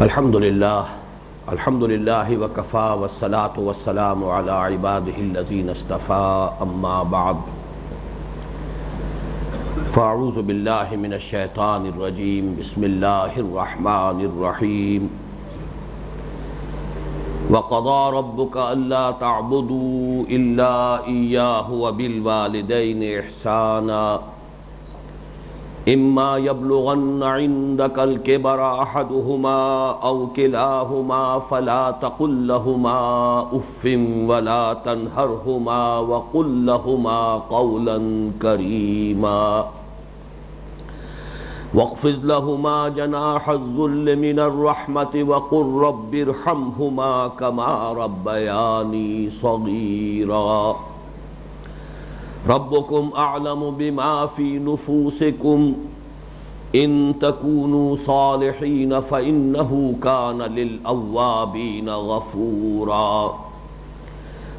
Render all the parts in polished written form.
الحمدللہ وکفا والصلاة والسلام علی عبادہ الذین اصطفیٰ اما بعد فاعوذ باللہ من الشیطان الرجیم بسم اللہ الرحمن الرحیم وَقَضَى رَبُّكَ أَلَّا تَعْبُدُوا إِلَّا إِيَّاهُ وَبِالْوَالِدَيْنِ إِحْسَانًا إِمَّا يَبْلُغَنَّ عِندَكَ الْكِبَرَ أَحَدُهُمَا أَوْ كِلَاهُمَا فَلَا تَقُل لَّهُمَا أُفٍّ وَلَا تَنْهَرْهُمَا وَقُل لَّهُمَا قَوْلًا كَرِيمًا واخفض لهما جناح الذل من الرحمة وقل رب ارحمهما كما ربياني صغيرا ربكم أعلم بما في نفوسكم إن تكونوا صالحين فإنه كان للأوابين غفورا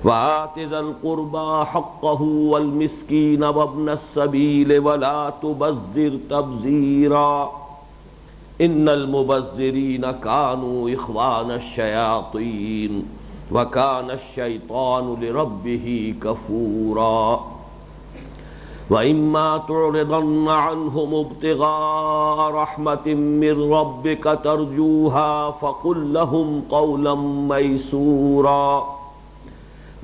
وآت ذا القربى حقه والمسكين وابن السبيل ولا تبذر تبذيرا إن المبذرين كانوا إخوان الشياطين وكان الشيطان لربه كفورا وإما تعرضن عنهم ابتغاء رحمة من ربك ترجوها فقل لهم قولا ميسورا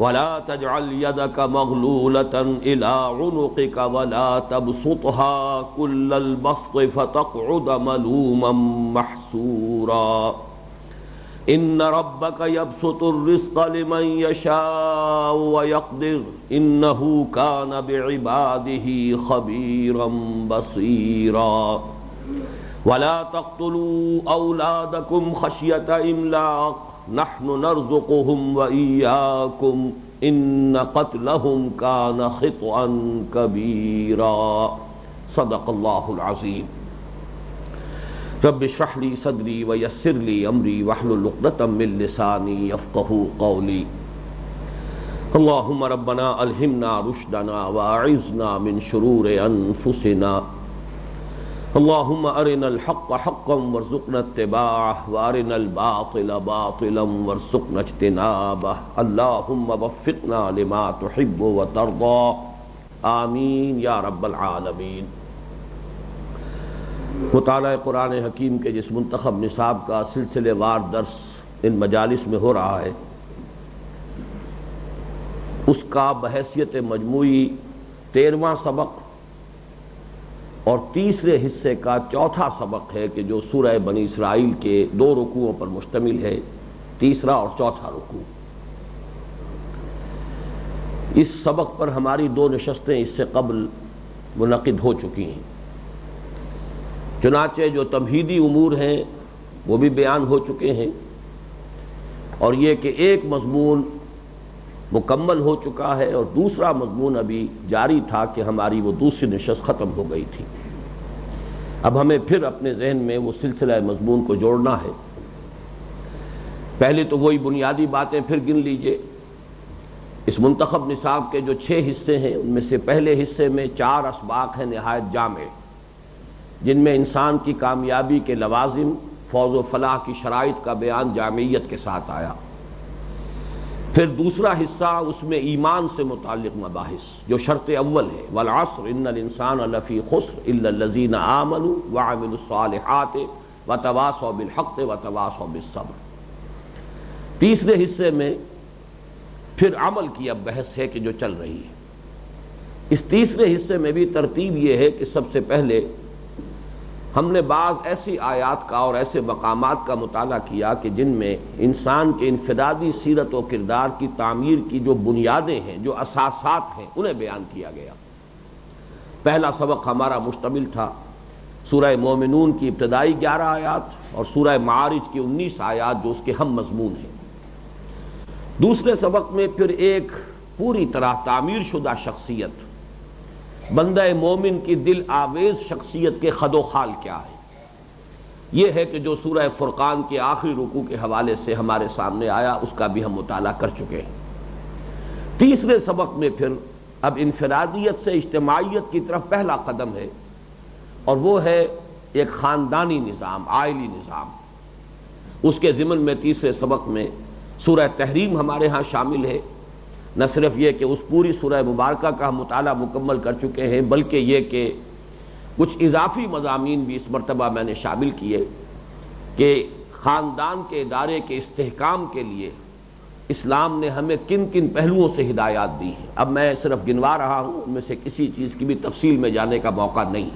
ولا تجعل يدك مغلولة إلى عنقك ولا تبسطها كل البسط فتقعد ملوما محسورا إن ربك يبسط الرزق لمن يشاء ويقدر إنه كان بعباده خبيرا بصيرا ولا تقتلوا أولادكم خشية إملاق نحن نرزقهم وإياكم إن قتلهم كان خطأ كبيرا صدق الله العظيم رب اشرح لي صدري ويسر لي أمري واحلل عقدة من لساني يفقهوا قولي اللهم ربنا ألهمنا رشدنا وأعذنا من شرور أنفسنا اللهم أرنا الحق حقا وارزقنا اتباعه وأرنا الباطل باطلا وارزقنا اجتنابه اللهم وفقنا لما تحب وترضى آمین یا رب العالمین۔ مطالعہ قرآن حکیم کے جس منتخب نصاب کا سلسلے وار درس ان مجالس میں ہو رہا ہے اس کا بحیثیت مجموعی 13واں سبق اور تیسرے حصے کا چوتھا سبق ہے کہ جو سورہ بنی اسرائیل کے 2 رکوعوں پر مشتمل ہے، تیسرا اور چوتھا رکوع۔ اس سبق پر ہماری 2 نشستیں اس سے قبل منعقد ہو چکی ہیں، چنانچہ جو تمہیدی امور ہیں وہ بھی بیان ہو چکے ہیں، اور یہ کہ ایک مضمون مکمل ہو چکا ہے اور دوسرا مضمون ابھی جاری تھا کہ ہماری وہ دوسری نشست ختم ہو گئی تھی۔ اب ہمیں پھر اپنے ذہن میں وہ سلسلہ مضمون کو جوڑنا ہے۔ پہلے تو وہی بنیادی باتیں پھر گن لیجئے۔ اس منتخب نصاب کے جو 6 حصے ہیں ان میں سے پہلے حصے میں 4 اسباق ہیں نہایت جامع، جن میں انسان کی کامیابی کے لوازم، فوز و فلاح کی شرائط کا بیان جامعیت کے ساتھ آیا۔ پھر دوسرا حصہ اس میں ایمان سے متعلق مباحث جو شرط اول ہے، والعصر ان الانسان لفی خسر الا الذین آمنوا وعملوا الصالحات وتواصوا بالحق وتواصوا بالصبر۔ تیسرے حصے میں پھر عمل کی اب بحث ہے کہ جو چل رہی ہے۔ اس تیسرے حصے میں بھی ترتیب یہ ہے کہ سب سے پہلے ہم نے بعض ایسی آیات کا اور ایسے مقامات کا مطالعہ کیا کہ جن میں انسان کے انفرادی سیرت و کردار کی تعمیر کی جو بنیادیں ہیں، جو اساسات ہیں، انہیں بیان کیا گیا۔ پہلا سبق ہمارا مشتمل تھا سورہ مومنون کی ابتدائی 11 آیات اور سورہ معارج کی 19 آیات جو اس کے ہم مضمون ہیں۔ دوسرے سبق میں پھر ایک پوری طرح تعمیر شدہ شخصیت، بندہ مومن کی دل آویز شخصیت کے خد و خال کیا ہے، یہ ہے کہ جو سورہ فرقان کے آخری رکوع کے حوالے سے ہمارے سامنے آیا، اس کا بھی ہم مطالعہ کر چکے ہیں۔ تیسرے سبق میں پھر اب انفرادیت سے اجتماعیت کی طرف پہلا قدم ہے، اور وہ ہے ایک خاندانی نظام، عائلی نظام، اس کے ضمن میں تیسرے سبق میں سورہ تحریم ہمارے ہاں شامل ہے۔ نہ صرف یہ کہ اس پوری سورہ مبارکہ کا ہم مطالعہ مکمل کر چکے ہیں، بلکہ یہ کہ کچھ اضافی مضامین بھی اس مرتبہ میں نے شامل کیے کہ خاندان کے ادارے کے استحکام کے لیے اسلام نے ہمیں کن کن پہلوؤں سے ہدایات دی ہیں۔ اب میں صرف گنوا رہا ہوں، ان میں سے کسی چیز کی بھی تفصیل میں جانے کا موقع نہیں۔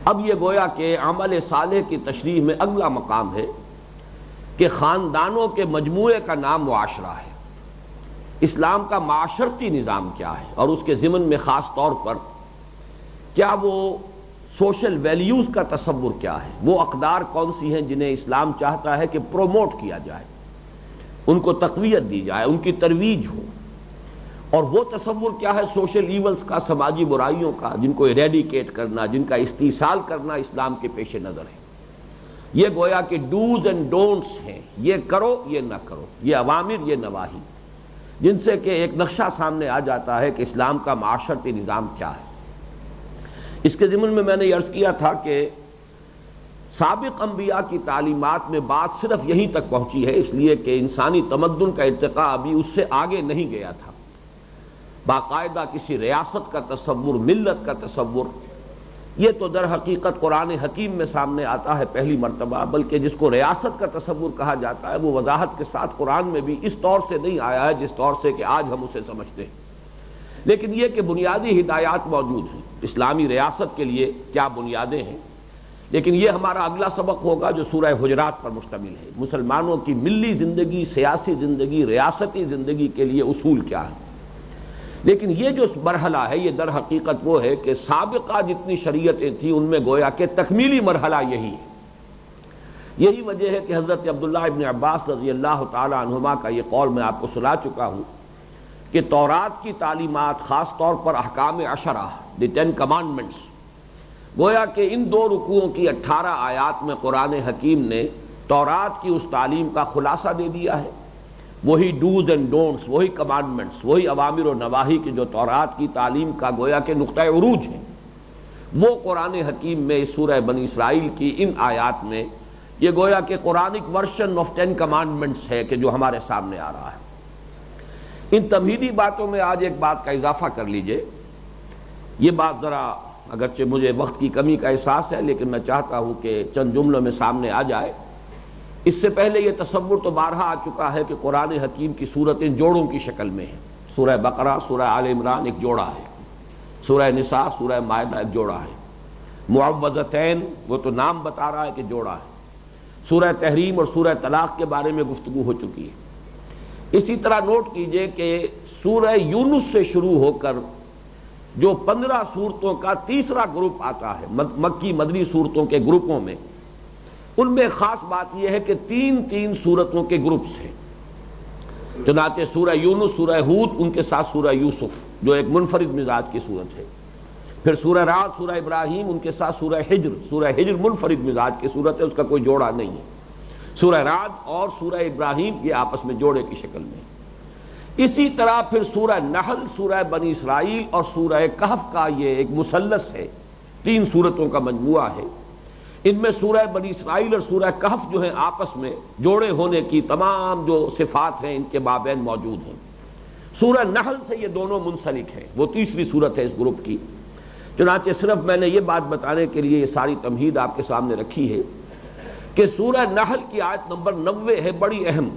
اب یہ گویا کہ عمل صالح کی تشریح میں اگلا مقام ہے کہ خاندانوں کے مجموعے کا نام معاشرہ ہے۔ اسلام کا معاشرتی نظام کیا ہے، اور اس کے ضمن میں خاص طور پر کیا وہ سوشل ویلیوز کا تصور کیا ہے، وہ اقدار کون سی ہیں جنہیں اسلام چاہتا ہے کہ پروموٹ کیا جائے، ان کو تقویت دی جائے، ان کی ترویج ہو، اور وہ تصور کیا ہے سوشل ایولز کا، سماجی برائیوں کا، جن کو ایریڈیکیٹ کرنا، جن کا استئصال کرنا اسلام کے پیش نظر ہے۔ یہ گویا کہ ڈوز اینڈ ڈونٹس ہیں، یہ کرو یہ نہ کرو، یہ اوامر یہ نواہی، جن سے کہ ایک نقشہ سامنے آ جاتا ہے کہ اسلام کا معاشرتی نظام کیا ہے۔ اس کے ضمن میں نے یہ عرض کیا تھا کہ سابق انبیاء کی تعلیمات میں بات صرف یہیں تک پہنچی ہے، اس لیے کہ انسانی تمدن کا ارتقاء ابھی اس سے آگے نہیں گیا تھا۔ باقاعدہ کسی ریاست کا تصور، ملت کا تصور، یہ تو در حقیقت قرآن حکیم میں سامنے آتا ہے پہلی مرتبہ، بلکہ جس کو ریاست کا تصور کہا جاتا ہے وہ وضاحت کے ساتھ قرآن میں بھی اس طور سے نہیں آیا ہے جس طور سے کہ آج ہم اسے سمجھتے ہیں۔ لیکن یہ کہ بنیادی ہدایات موجود ہیں، اسلامی ریاست کے لیے کیا بنیادیں ہیں۔ لیکن یہ ہمارا اگلا سبق ہوگا جو سورہ حجرات پر مشتمل ہے، مسلمانوں کی ملی زندگی، سیاسی زندگی، ریاستی زندگی کے لیے اصول کیا ہیں۔ لیکن یہ جو مرحلہ ہے یہ در حقیقت وہ ہے کہ سابقہ جتنی شریعتیں تھیں ان میں گویا کہ تکمیلی مرحلہ یہی ہے۔ یہی وجہ ہے کہ حضرت عبداللہ ابن عباس رضی اللہ تعالی عنہما کا یہ قول میں آپ کو سنا چکا ہوں کہ تورات کی تعلیمات، خاص طور پر احکام عشرہ، دی 10 کمانڈمنٹس، گویا کہ ان 2 رکوعوں کی 18 آیات میں قرآن حکیم نے تورات کی اس تعلیم کا خلاصہ دے دیا ہے۔ وہی ڈوز اینڈ ڈونٹس، وہی کمانڈمنٹس، وہی اوامر و نواہی کی جو تورات کی تعلیم کا گویا کہ نقطہ عروج ہے، وہ قرآن حکیم میں سورہ بنی اسرائیل کی ان آیات میں یہ گویا کہ قرآنک ورژن آف 10 کمانڈمنٹس ہے کہ جو ہمارے سامنے آ رہا ہے۔ ان تمہیدی باتوں میں آج ایک بات کا اضافہ کر لیجئے۔ یہ بات ذرا اگرچہ مجھے وقت کی کمی کا احساس ہے لیکن میں چاہتا ہوں کہ چند جملوں میں سامنے آ جائے۔ اس سے پہلے یہ تصور تو بارہا آ چکا ہے کہ قرآن حکیم کی صورتیں جوڑوں کی شکل میں ہیں۔ سورہ بقرہ، سورہ آل عمران ایک جوڑا ہے، سورہ نساء، سورہ مائدہ ایک جوڑا ہے، معوذتین وہ تو نام بتا رہا ہے کہ جوڑا ہے، سورہ تحریم اور سورہ طلاق کے بارے میں گفتگو ہو چکی ہے۔ اسی طرح نوٹ کیجئے کہ سورہ یونس سے شروع ہو کر جو 15 صورتوں کا تیسرا گروپ آتا ہے مکی مدنی صورتوں کے گروپوں میں، ان میں خاص بات یہ ہے کہ 3 صورتوں کے گروپس ہیں۔ چنانچہ سورہ یونس، سورہ ہود، ان کے ساتھ سورہ یوسف جو ایک منفرد مزاج کی صورت ہے، پھر سورہ رعد، سورہ ابراہیم، ان کے ساتھ سورہ ہجر منفرد مزاج کی صورت ہے، اس کا کوئی جوڑا نہیں ہے۔ سورہ رعد اور سورہ ابراہیم یہ آپس میں جوڑے کی شکل میں۔ اسی طرح پھر سورہ نحل، سورہ بنی اسرائیل اور سورہ کہف کا یہ ایک مثلث ہے، 3 صورتوں کا مجموعہ ہے۔ ان میں سورہ بنی اسرائیل اور سورہ کہف جو ہیں آپس میں جوڑے ہونے کی تمام جو صفات ہیں ان کے مابین موجود ہیں۔ سورہ نحل سے یہ دونوں منسلک ہیں، وہ تیسری صورت ہے اس گروپ کی۔ چنانچہ صرف میں نے یہ بات بتانے کے لیے یہ ساری تمہید آپ کے سامنے رکھی ہے کہ سورہ نحل کی آیت نمبر 90 ہے بڑی اہم۔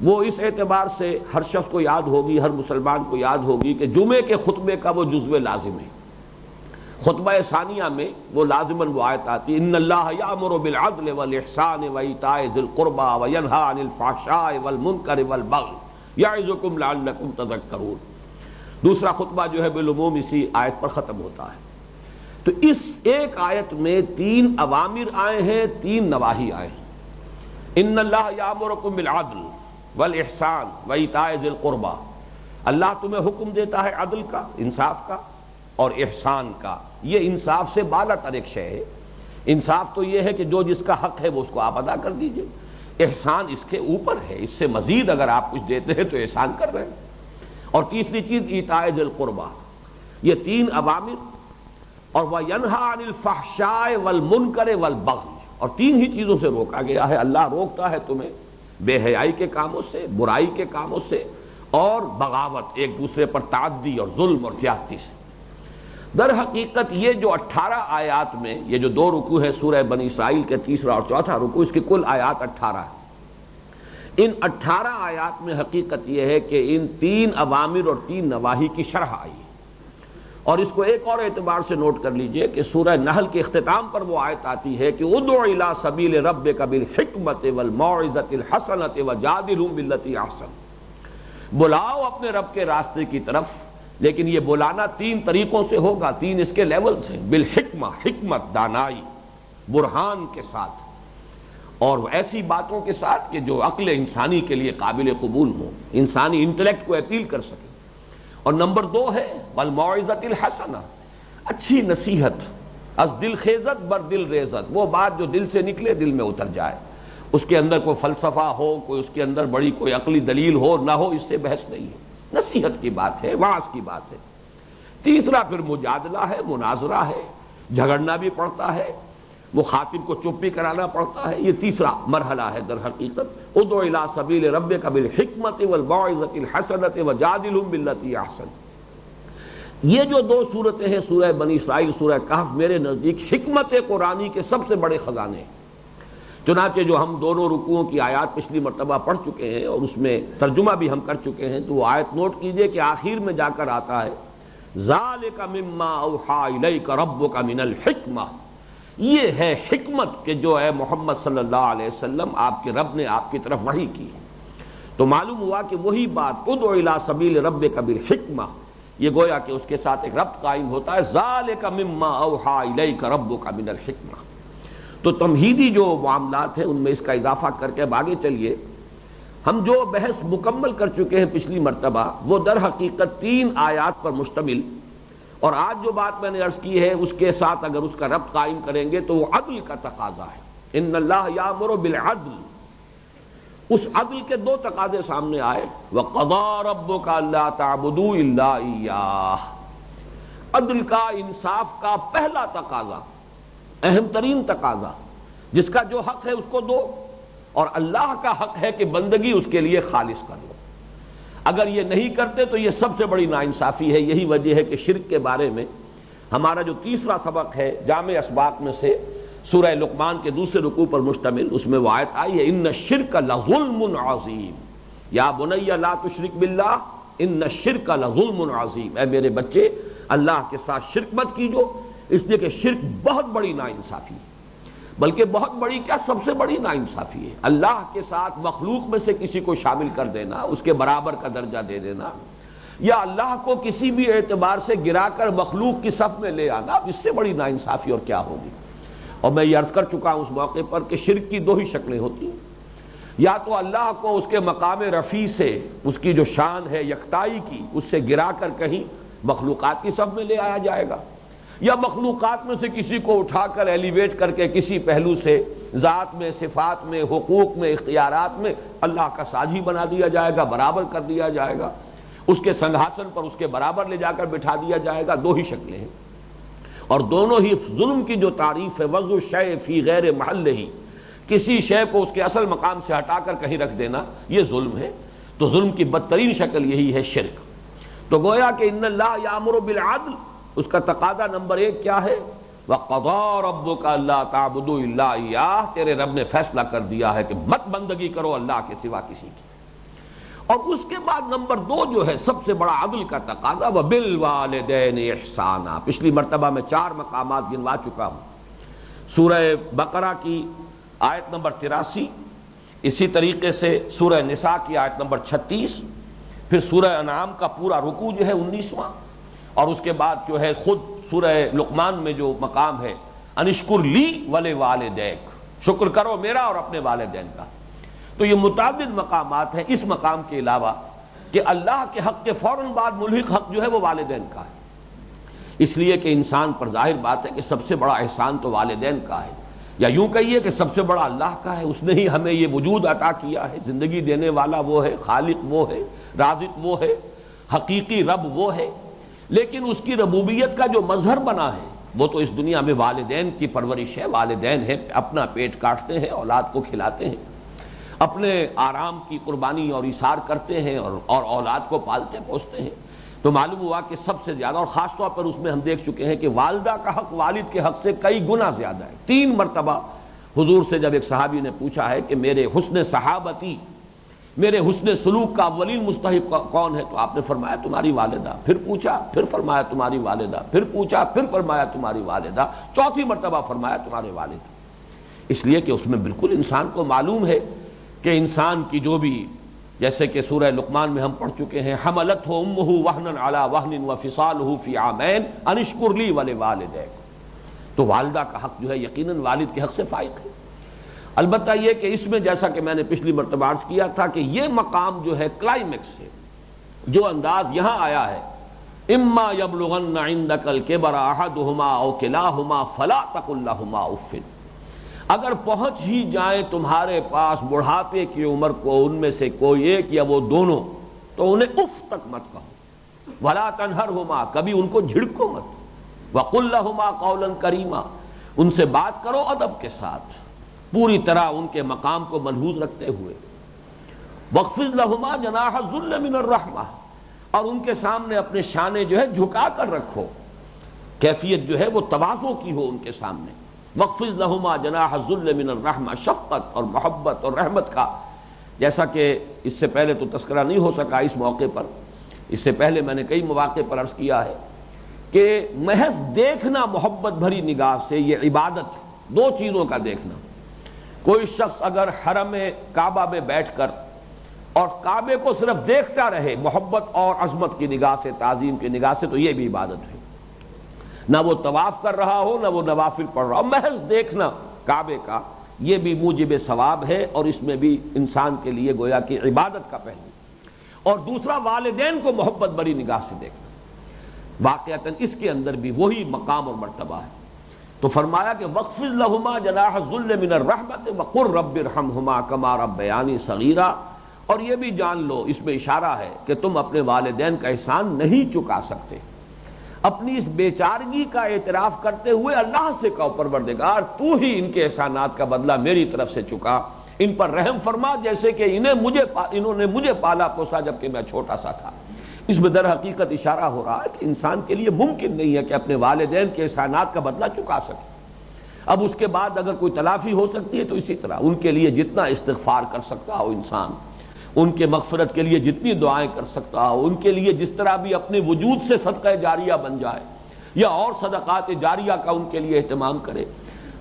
وہ اس اعتبار سے ہر شخص کو یاد ہوگی، ہر مسلمان کو یاد ہوگی کہ جمعے کے خطبے کا وہ جزو لازم ہے۔ خطبہ ثانیہ میں وہ لازماً وہ آیت آتی ہے، ان اللہ یامر بالعدل والاحسان وایتاء ذی القربى وینہی عن الفحشاء والمنکر والبغی یعظکم لعلکم تذکرون۔ دوسرا خطبہ جو ہے بالعموم اسی آیت پر ختم ہوتا ہے۔ تو اس ایک آیت میں 3 اوامر آئے ہیں، 3 نواہی آئے ہیں۔ ان اللہ یامرکم بالعدل والاحسان وایتاء ذی القربى، اللہ تمہیں حکم دیتا ہے عدل کا، انصاف کا، اور احسان کا۔ یہ انصاف سے بالا تر ایک شے ہے۔ انصاف تو یہ ہے کہ جو جس کا حق ہے وہ اس کو آپ ادا کر دیجئے، احسان اس کے اوپر ہے، اس سے مزید اگر آپ کچھ دیتے ہیں تو احسان کر رہے ہیں۔ اور تیسری چیز ایتاء ذی القربى، یہ 3 اوامر، اور وَيَنْهَى عَنِ الْفَحْشَاءِ وَالْمُنْكَرِ وَالْبَغْيِ، اور تین ہی چیزوں سے روکا گیا ہے۔ اللہ روکتا ہے تمہیں بے حیائی کے کاموں سے، برائی کے کاموں سے، اور بغاوت، ایک دوسرے پر تعدی اور ظلم اور زیادتی سے۔ در حقیقت یہ جو 18 آیات میں یہ جو 2 رکوع ہے سورہ بنی اسرائیل کے تیسرا اور چوتھا رکوع، اس کی کل آیات 18 ہے۔ ان 18 آیات میں حقیقت یہ ہے کہ ان 3 اوامر اور 3 نواہی کی شرح آئی ہے۔ اور اس کو ایک اور اعتبار سے نوٹ کر لیجئے کہ سورہ نحل کے اختتام پر وہ آیت آتی ہے کہ ادع الی سبیل ربک بالحکمت والموعظۃ الحسنۃ وجادلھم باللتی احسن، بلاؤ اپنے رب کے راستے کی طرف، لیکن یہ بلانا 3 طریقوں سے ہوگا، 3 اس کے لیولز ہیں۔ بالحکمہ، حکمت، دانائی، برہان کے ساتھ، اور ایسی باتوں کے ساتھ کہ جو عقل انسانی کے لیے قابل قبول ہو، انسانی انٹلیکٹ کو اپیل کر سکے۔ اور نمبر 2 ہے والموعظۃ الحسنہ، اچھی نصیحت، از دل خیزت بر دل ریزت، وہ بات جو دل سے نکلے دل میں اتر جائے، اس کے اندر کوئی فلسفہ ہو، کوئی اس کے اندر بڑی کوئی عقلی دلیل ہو نہ ہو، اس سے بحث نہیں ہے، نصیحت کی بات ہے، وعظ کی بات ہے۔ تیسرا پھر مجادلہ ہے، مناظرہ ہے، جھگڑنا بھی پڑتا ہے، مخاطب کو چپ بھی کرانا پڑتا ہے، یہ تیسرا مرحلہ ہے در حقیقت۔ ادع الی سبیل ربک بالحکمت والموعظۃ الحسنۃ وجادلھم باللتی احسن۔ یہ جو 2 صورتیں ہیں سورہ بنی اسرائیل، سورہ کہف، میرے نزدیک حکمت قرآنی کے سب سے بڑے خزانے ہیں۔ چنانچہ جو ہم دونوں رکوعوں کی آیات پچھلی مرتبہ پڑھ چکے ہیں اور اس میں ترجمہ بھی ہم کر چکے ہیں، تو وہ آیت نوٹ کیجئے کہ آخر میں جا کر آتا ہے ذالک مما اوحی الیک ربک من الحکمہ، یہ ہے حکمت کہ جو ہے محمد صلی اللہ علیہ وسلم آپ کے رب نے آپ کی طرف وحی کی ہے۔ تو معلوم ہوا کہ وہی بات ادع الی سبیل ربک بالحکمہ، یہ گویا کہ اس کے ساتھ ایک ربط قائم ہوتا ہے، ذالک مما اوحی الیک ربک من الحکمہ۔ تو تمہیدی جو معاملات ہیں ان میں اس کا اضافہ کر کے اب آگے چلیے۔ ہم جو بحث مکمل کر چکے ہیں پچھلی مرتبہ، وہ در حقیقت 3 آیات پر مشتمل، اور آج جو بات میں نے عرض کی ہے اس کے ساتھ اگر اس کا ربط قائم کریں گے تو وہ عدل کا تقاضا ہے۔ ان اللہ یامر بالعدل، اس عدل کے 2 تقاضے سامنے آئے، وَقَضَىٰ رَبُّكَ أَلَّا تَعْبُدُوا إِلَّا إِيَّاهُ، عدل کا، انصاف کا پہلا تقاضا، اہم ترین تقاضا، جس کا جو حق ہے اس کو دو، اور اللہ کا حق ہے کہ بندگی اس کے لیے خالص کر لو۔ اگر یہ نہیں کرتے تو یہ سب سے بڑی ناانصافی ہے۔ یہی وجہ ہے کہ شرک کے بارے میں ہمارا جو تیسرا سبق ہے جامع اسباق میں سے سورہ لقمان کے دوسرے رکوع پر مشتمل، اس میں وہ آیت آئی ہے ان الشرک لظلم عظیم، یا بنی لا تشرک باللہ ان الشرک لظلم عظیم، اے میرے بچے اللہ کے ساتھ شرک مت کیجو، اس لیے کہ شرک بہت بڑی ناانصافی ہے، بلکہ بہت بڑی کیا، سب سے بڑی ناانصافی ہے۔ اللہ کے ساتھ مخلوق میں سے کسی کو شامل کر دینا، اس کے برابر کا درجہ دے دینا، یا اللہ کو کسی بھی اعتبار سے گرا کر مخلوق کی صف میں لے آنا، اس سے بڑی ناانصافی اور کیا ہوگی۔ اور میں یہ عرض کر چکا ہوں اس موقع پر کہ شرک کی 2 ہی شکلیں ہوتی ہیں، یا تو اللہ کو اس کے مقام رفیع سے، اس کی جو شان ہے یکتائی کی، اس سے گرا کر کہیں مخلوقات کی صف میں لے آیا جائے گا، یا مخلوقات میں سے کسی کو اٹھا کر ایلیویٹ کر کے کسی پہلو سے ذات میں، صفات میں، حقوق میں، اختیارات میں اللہ کا ساجی بنا دیا جائے گا، برابر کر دیا جائے گا، اس کے سنگھاسن پر اس کے برابر لے جا کر بٹھا دیا جائے گا۔ 2 ہی شکلیں ہیں، اور دونوں ہی ظلم کی جو تعریف ہے وضع الشیء فی غیر محلہ، کسی شے کو اس کے اصل مقام سے ہٹا کر کہیں رکھ دینا، یہ ظلم ہے۔ تو ظلم کی بدترین شکل یہی ہے شرک۔ تو گویا کہ ان اللہ یامر بالعدل، اس کا تقاضا نمبر 1 کیا ہے؟ وَقَضَىٰ رَبُّكَ أَلَّا تَعْبُدُوا إِلَّا إِيَّاهُ، تیرے رب نے فیصلہ کر دیا ہے کہ مت بندگی کرو اللہ کے سوا کسی کی۔ اور اس کے بعد نمبر 2 جو ہے سب سے بڑا عدل کا تقاضا، وَبِالْوَالِدَيْنِ إِحْسَانًا، پچھلی مرتبہ میں 4 مقامات گنوا چکا ہوں، سورہ بقرہ کی آیت نمبر 83، اسی طریقے سے سورہ نساء کی آیت نمبر 36، پھر سورہ انعام کا پورا رکوع جو ہے 19واں، اور اس کے بعد جو ہے خود سورہ لقمان میں جو مقام ہے انشکر لی ولوالدیک، شکر کرو میرا اور اپنے والدین کا۔ تو یہ متعدد مقامات ہیں اس مقام کے علاوہ کہ اللہ کے حق کے فوراً بعد ملحق حق جو ہے وہ والدین کا ہے، اس لیے کہ انسان پر ظاہر بات ہے کہ سب سے بڑا احسان تو والدین کا ہے، یا یوں کہیے کہ سب سے بڑا اللہ کا ہے، اس نے ہی ہمیں یہ وجود عطا کیا ہے، زندگی دینے والا وہ ہے، خالق وہ ہے، رازق وہ ہے، حقیقی رب وہ ہے، لیکن اس کی ربوبیت کا جو مظہر بنا ہے وہ تو اس دنیا میں والدین کی پرورش ہے، والدین ہیں، اپنا پیٹ کاٹتے ہیں، اولاد کو کھلاتے ہیں، اپنے آرام کی قربانی اور ایثار کرتے ہیں اور اولاد کو پالتے پوستے ہیں۔ تو معلوم ہوا کہ سب سے زیادہ، اور خاص طور پر اس میں ہم دیکھ چکے ہیں کہ والدہ کا حق والد کے حق سے کئی گنا زیادہ ہے۔ 3 مرتبہ حضور سے جب ایک صحابی نے پوچھا ہے کہ میرے حسن صحابتی، میرے حسن سلوک کا اولین مستحق کون ہے، تو آپ نے فرمایا تمہاری والدہ، پھر پوچھا، پھر فرمایا تمہاری والدہ، پھر پوچھا، پھر فرمایا تمہاری والدہ، چوتھی مرتبہ فرمایا تمہارے والد۔ اس لیے کہ اس میں بالکل انسان کو معلوم ہے کہ انسان کی جو بھی، جیسے کہ سورہ لقمان میں ہم پڑھ چکے ہیں، حملتہ امہ وہنا علی وہن وفصالہ فی عامین ان اشکر لی ولوالدیک، تو والدہ کا حق جو ہے یقیناً والد کے حق سے فائق ہے۔ البتہ یہ کہ اس میں جیسا کہ میں نے پچھلی مرتبہ عرض کیا تھا کہ یہ مقام جو ہے کلائمیکس ہے، جو انداز یہاں آیا ہے، اما یبلغن عندک الکبر احدہما او کلاہما فلا تقل لہما اف، اگر پہنچ ہی جائیں تمہارے پاس بڑھاپے کی عمر کو ان میں سے کوئی ایک یا وہ دونوں، تو انہیں اف تک مت کہو، ولا تنہرہما، کبھی ان کو جھڑکو مت، وقل لہما قولا کریما، ان سے بات کرو ادب کے ساتھ، پوری طرح ان کے مقام کو ملحوظ رکھتے ہوئے، وَاخْفِضْ لَهُمَا جَنَاحَ الذُّلِّ مِنَ الرَّحْمَةِ، اور ان کے سامنے اپنے شانے جو ہے جھکا کر رکھو، کیفیت جو ہے وہ تواضع کی ہو ان کے سامنے۔ وَاخْفِضْ لَهُمَا جَنَاحَ الذُّلِّ مِنَ الرَّحْمَةِ، شفقت اور محبت اور رحمت کا، جیسا کہ اس سے پہلے تو تذکرہ نہیں ہو سکا اس موقع پر، اس سے پہلے میں نے کئی مواقع پر عرض کیا ہے کہ محض دیکھنا محبت بھری نگاہ سے یہ عبادت ہے، 2 چیزوں کا دیکھنا۔ کوئی شخص اگر حرم کعبہ میں بیٹھ کر اور کعبے کو صرف دیکھتا رہے محبت اور عظمت کی نگاہ سے، تعظیم کی نگاہ سے، تو یہ بھی عبادت ہے، نہ وہ طواف کر رہا ہو، نہ وہ نوافل پڑھ رہا ہو، محض دیکھنا کعبے کا، یہ بھی موجب ثواب ہے، اور اس میں بھی انسان کے لیے گویا کہ عبادت کا پہلو۔ اور دوسرا والدین کو محبت بری نگاہ سے دیکھنا، واقعتاً اس کے اندر بھی وہی مقام اور مرتبہ ہے۔ تو فرمایا کہ وَاخْفِضْ لَهُمَا جَنَاحَ الذُّلِّ مِنَ الرَّحْمَةِ وَقُلْ رَبِّ ارْحَمْهُمَا كَمَا رَبَّيَانِي صَغِيرًا، اور یہ بھی جان لو، اس میں اشارہ ہے کہ تم اپنے والدین کا احسان نہیں چکا سکتے۔ اپنی اس بیچارگی کا اعتراف کرتے ہوئے اللہ سے کہو پروردگار تو ہی ان کے احسانات کا بدلہ میری طرف سے چکا، ان پر رحم فرما، جیسے کہ انہوں نے مجھے پالا پوسا جبکہ میں چھوٹا سا تھا۔ اس میں در حقیقت اشارہ ہو رہا ہے کہ انسان کے لیے ممکن نہیں ہے کہ اپنے والدین کے احسانات کا بدلہ چکا سکے۔ اب اس کے بعد اگر کوئی تلافی ہو سکتی ہے تو اسی طرح ان کے لیے جتنا استغفار کر سکتا ہو انسان، ان کے مغفرت کے لیے جتنی دعائیں کر سکتا ہو، ان کے لیے جس طرح بھی اپنے وجود سے صدقہ جاریہ بن جائے یا اور صدقات جاریہ کا ان کے لیے اہتمام کرے،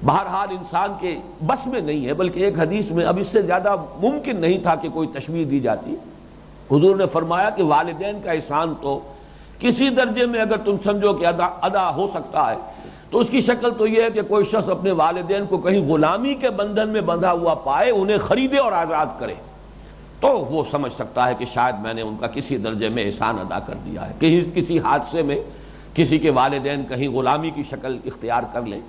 بہرحال انسان کے بس میں نہیں ہے۔ بلکہ ایک حدیث میں اب اس سے زیادہ ممکن نہیں تھا کہ کوئی تشبیہ دی جاتی، حضور نے فرمایا کہ والدین کا احسان تو کسی درجے میں اگر تم سمجھو کہ ادا ہو سکتا ہے تو اس کی شکل تو یہ ہے کہ کوئی شخص اپنے والدین کو کہیں غلامی کے بندھن میں بندھا ہوا پائے، انہیں خریدے اور آزاد کرے، تو وہ سمجھ سکتا ہے کہ شاید میں نے ان کا کسی درجے میں احسان ادا کر دیا ہے۔ کسی حادثے میں کسی کے والدین کہیں غلامی کی شکل اختیار کر لیں،